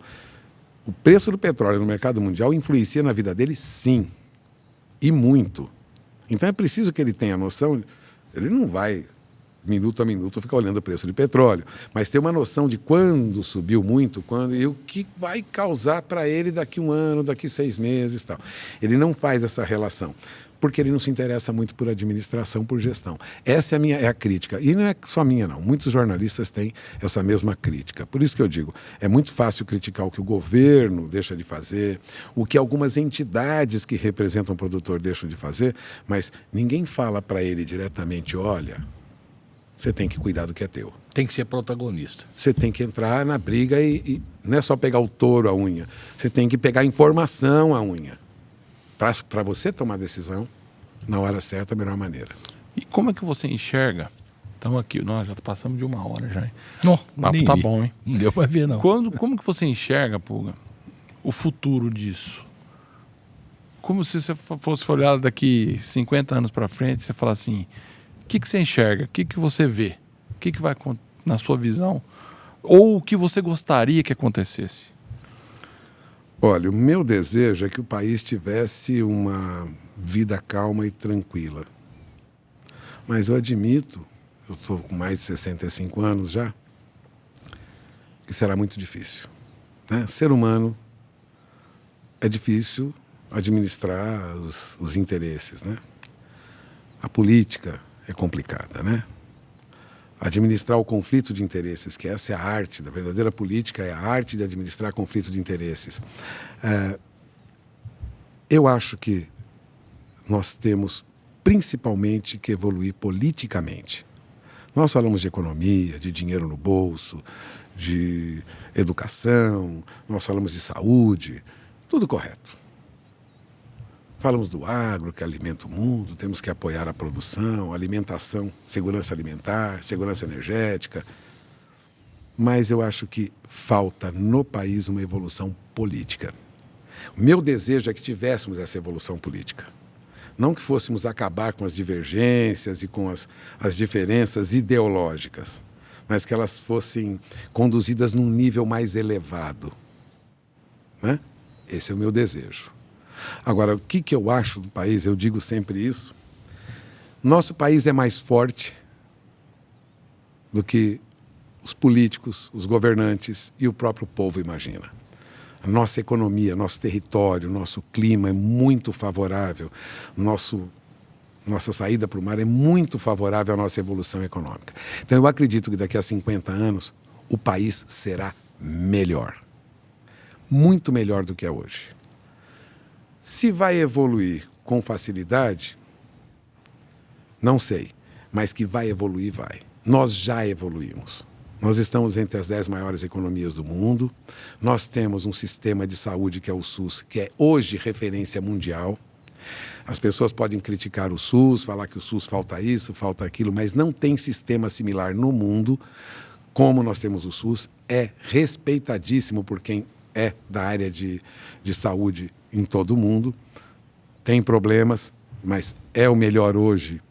S2: O preço do petróleo no mercado mundial influencia na vida dele, sim, e muito. Então é preciso que ele tenha noção, ele não vai minuto a minuto ficar olhando o preço de petróleo, mas ter uma noção de quando subiu muito, quando e o que vai causar para ele daqui 1 ano, daqui 6 meses e tal. Ele não faz essa relação, porque ele não se interessa muito por administração, por gestão. Essa é a crítica. E não é só minha, não. Muitos jornalistas têm essa mesma crítica. Por isso que eu digo, é muito fácil criticar o que o governo deixa de fazer, o que algumas entidades que representam o produtor deixam de fazer, mas ninguém fala para ele diretamente, olha, você tem que cuidar do que é teu.
S3: Tem que ser protagonista.
S2: Você tem que entrar na briga e não é só pegar o touro à unha. Você tem que pegar informação à unha. Para você tomar decisão, na hora certa, a melhor maneira.
S1: E como é que você enxerga? Estamos aqui, nós já passamos de 1 hora já.
S3: Não,
S1: O papo tá bom, hein?
S3: Não deu para ver, não.
S1: Como que você enxerga, Pulga, o futuro disso? Como se você fosse olhar daqui 50 anos para frente, você falar assim, o que você enxerga? O que você vê? O que vai, na sua visão? Ou o que você gostaria que acontecesse?
S2: Olha, o meu desejo é que o país tivesse uma vida calma e tranquila. Mas eu admito, eu estou com mais de 65 anos já, que será muito difícil, né? Ser humano é difícil administrar os interesses, né? A política é complicada, né? Administrar o conflito de interesses, que essa é a arte da verdadeira política, é a arte de administrar conflito de interesses. Eu acho que nós temos principalmente que evoluir politicamente. Nós falamos de economia, de dinheiro no bolso, de educação, nós falamos de saúde, tudo correto. Falamos do agro, que alimenta o mundo, temos que apoiar a produção, alimentação, segurança alimentar, segurança energética. Mas eu acho que falta no país uma evolução política. O meu desejo é que tivéssemos essa evolução política. Não que fôssemos acabar com as divergências e com as diferenças ideológicas, mas que elas fossem conduzidas num nível mais elevado, né? Esse é o meu desejo. Agora, o que eu acho do país, eu digo sempre isso, nosso país é mais forte do que os políticos, os governantes e o próprio povo imagina. A nossa economia, nosso território, nosso clima é muito favorável, nossa saída para o mar é muito favorável à nossa evolução econômica. Então, eu acredito que daqui a 50 anos o país será melhor, muito melhor do que é hoje. Se vai evoluir com facilidade, não sei, mas que vai evoluir, vai. Nós já evoluímos. Nós estamos entre as 10 maiores economias do mundo. Nós temos um sistema de saúde que é o SUS, que é hoje referência mundial. As pessoas podem criticar o SUS, falar que o SUS falta isso, falta aquilo, mas não tem sistema similar no mundo como nós temos o SUS. É respeitadíssimo por quem é da área de saúde em todo o mundo. Tem problemas, mas é o melhor hoje.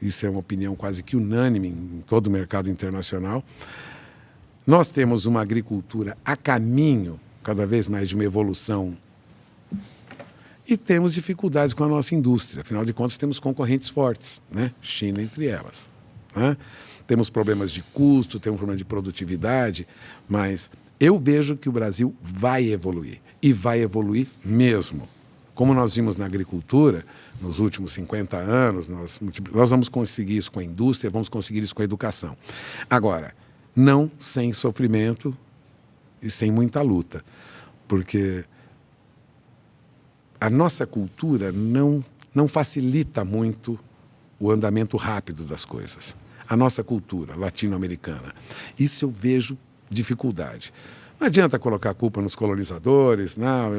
S2: Isso é uma opinião quase que unânime em todo o mercado internacional. Nós temos uma agricultura a caminho, cada vez mais, de uma evolução. E temos dificuldades com a nossa indústria. Afinal de contas, temos concorrentes fortes, né? China entre elas, né? Temos problemas de custo, temos problema de produtividade, mas eu vejo que o Brasil vai evoluir. E vai evoluir mesmo. Como nós vimos na agricultura, nos últimos 50 anos, nós vamos conseguir isso com a indústria, vamos conseguir isso com a educação. Agora, não sem sofrimento e sem muita luta, porque a nossa cultura não facilita muito o andamento rápido das coisas. a nossa cultura latino-americana. Isso eu vejo dificuldade. Não adianta colocar a culpa nos colonizadores, não,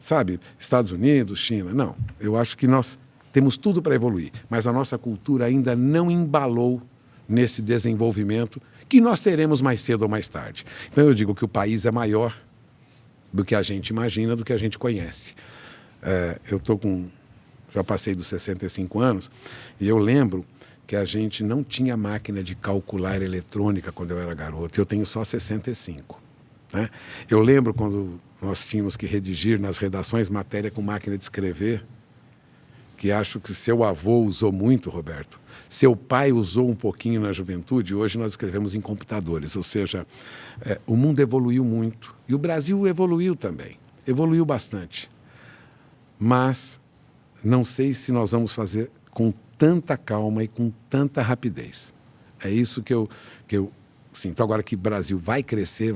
S2: sabe, Estados Unidos, China. Não, eu acho que nós temos tudo para evoluir, mas a nossa cultura ainda não embalou nesse desenvolvimento que nós teremos mais cedo ou mais tarde. Então eu digo que o país é maior do que a gente imagina, do que a gente conhece. Já passei dos 65 anos e eu lembro que a gente não tinha máquina de calcular eletrônica quando eu era garoto. Eu tenho só 65. Né? Eu lembro quando nós tínhamos que redigir nas redações matéria com máquina de escrever, que acho que seu avô usou muito, Roberto. Seu pai usou um pouquinho na juventude, hoje nós escrevemos em computadores. Ou seja, o mundo evoluiu muito. E o Brasil evoluiu também. Evoluiu bastante. Mas não sei se nós vamos fazer com tanta calma e com tanta rapidez. É isso que eu sinto. Agora que o Brasil vai crescer,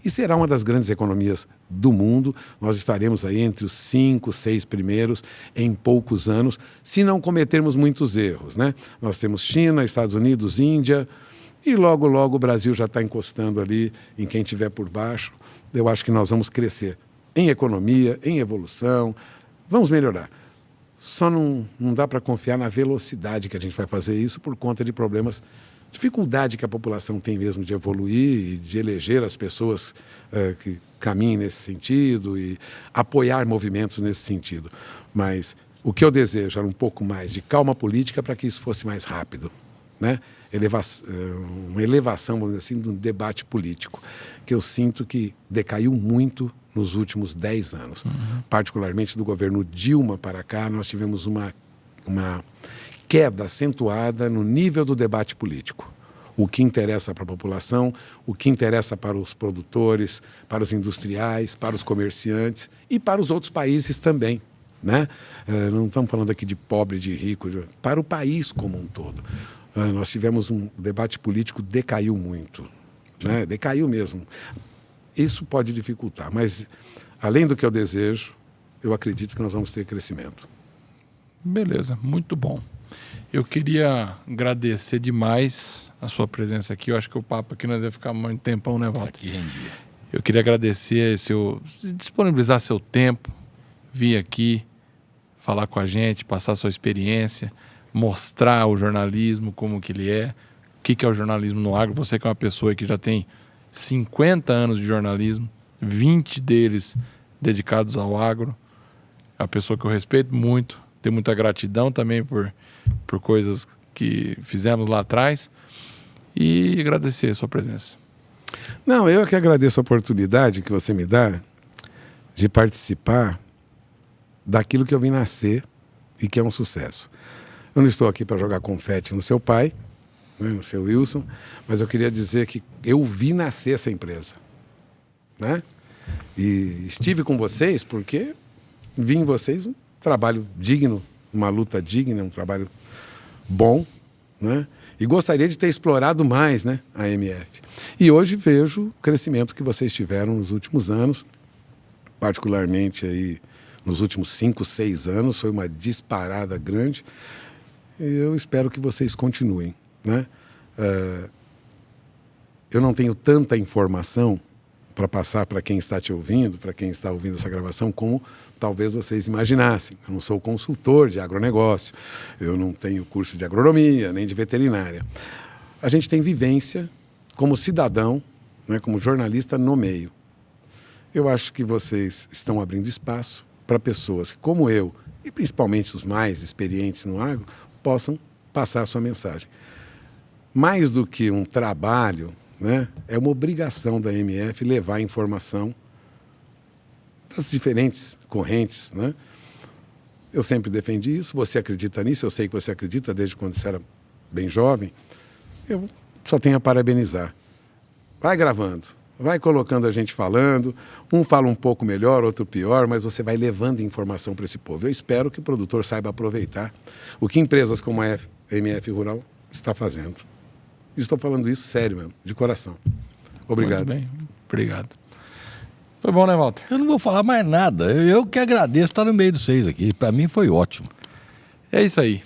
S2: e será uma das grandes economias do mundo. Nós estaremos aí entre os 5, 6 primeiros em poucos anos, se não cometermos muitos erros, né? Nós temos China, Estados Unidos, Índia, e logo, logo o Brasil já está encostando ali em quem estiver por baixo. Eu acho que nós vamos crescer em economia, em evolução, vamos melhorar. Só não dá para confiar na velocidade que a gente vai fazer isso por conta de problemas, dificuldade que a população tem mesmo de evoluir e de eleger as pessoas que caminhem nesse sentido e apoiar movimentos nesse sentido. Mas o que eu desejo era um pouco mais de calma política para que isso fosse mais rápido, né? Uma elevação, vamos dizer assim, do debate político, que eu sinto que decaiu muito nos últimos 10 anos. Particularmente do governo Dilma para cá, nós tivemos uma queda acentuada no nível do debate político. O que interessa para a população, o que interessa para os produtores, para os industriais, para os comerciantes e para os outros países também, né? Não estamos falando aqui de pobre, de rico, para o país como um todo. Nós tivemos um debate político decaiu muito, né? Decaiu mesmo. Isso pode dificultar, mas além do que eu desejo, eu acredito que nós vamos ter crescimento.
S1: Beleza, muito bom. Eu queria agradecer demais a sua presença aqui. Eu acho que o papo aqui nós vai ficar muito tempão, né, Walter?
S3: Aqui rendia.
S1: Eu queria agradecer disponibilizar seu tempo, vir aqui, falar com a gente, passar a sua experiência, mostrar o jornalismo, como que ele é, o que é o jornalismo no agro. Você que é uma pessoa que já tem 50 anos de jornalismo, 20 deles dedicados ao agro. É uma pessoa que eu respeito muito, tenho muita gratidão também por coisas que fizemos lá atrás, e agradecer a sua presença.
S2: Não, eu que agradeço a oportunidade que você me dá de participar daquilo que eu vi nascer e que é um sucesso. Eu não estou aqui para jogar confete no seu pai, né, no seu Wilson, mas eu queria dizer que eu vi nascer essa empresa, né? E estive com vocês porque vi em vocês um trabalho digno, uma luta digna, um trabalho bom, né? E gostaria de ter explorado mais, né, a MF. E hoje vejo o crescimento que vocês tiveram nos últimos anos, particularmente aí nos últimos 5, 6 anos, foi uma disparada grande. E eu espero que vocês continuem, né? Eu não tenho tanta informação para passar para quem está te ouvindo, para quem está ouvindo essa gravação, como talvez vocês imaginassem. Eu não sou consultor de agronegócio, eu não tenho curso de agronomia, nem de veterinária. A gente tem vivência como cidadão, né, como jornalista no meio. Eu acho que vocês estão abrindo espaço para pessoas que, como eu, e principalmente os mais experientes no agro, possam passar a sua mensagem. Mais do que um trabalho, né, é uma obrigação da MF levar a informação das diferentes correntes, né? Eu sempre defendi isso, você acredita nisso, eu sei que você acredita desde quando você era bem jovem. Eu só tenho a parabenizar. Vai gravando, vai colocando a gente falando, um fala um pouco melhor, outro pior, mas você vai levando informação para esse povo. Eu espero que o produtor saiba aproveitar o que empresas como a MF Rural está fazendo. Estou falando isso sério mesmo, de coração. Obrigado.
S1: Muito bem, obrigado. Foi bom, né, Walter?
S3: Eu não vou falar mais nada. Eu que agradeço estar no meio de vocês aqui. Para mim foi ótimo.
S1: É isso aí.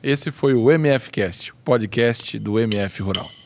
S1: Esse foi o MFcast, podcast do MF Rural.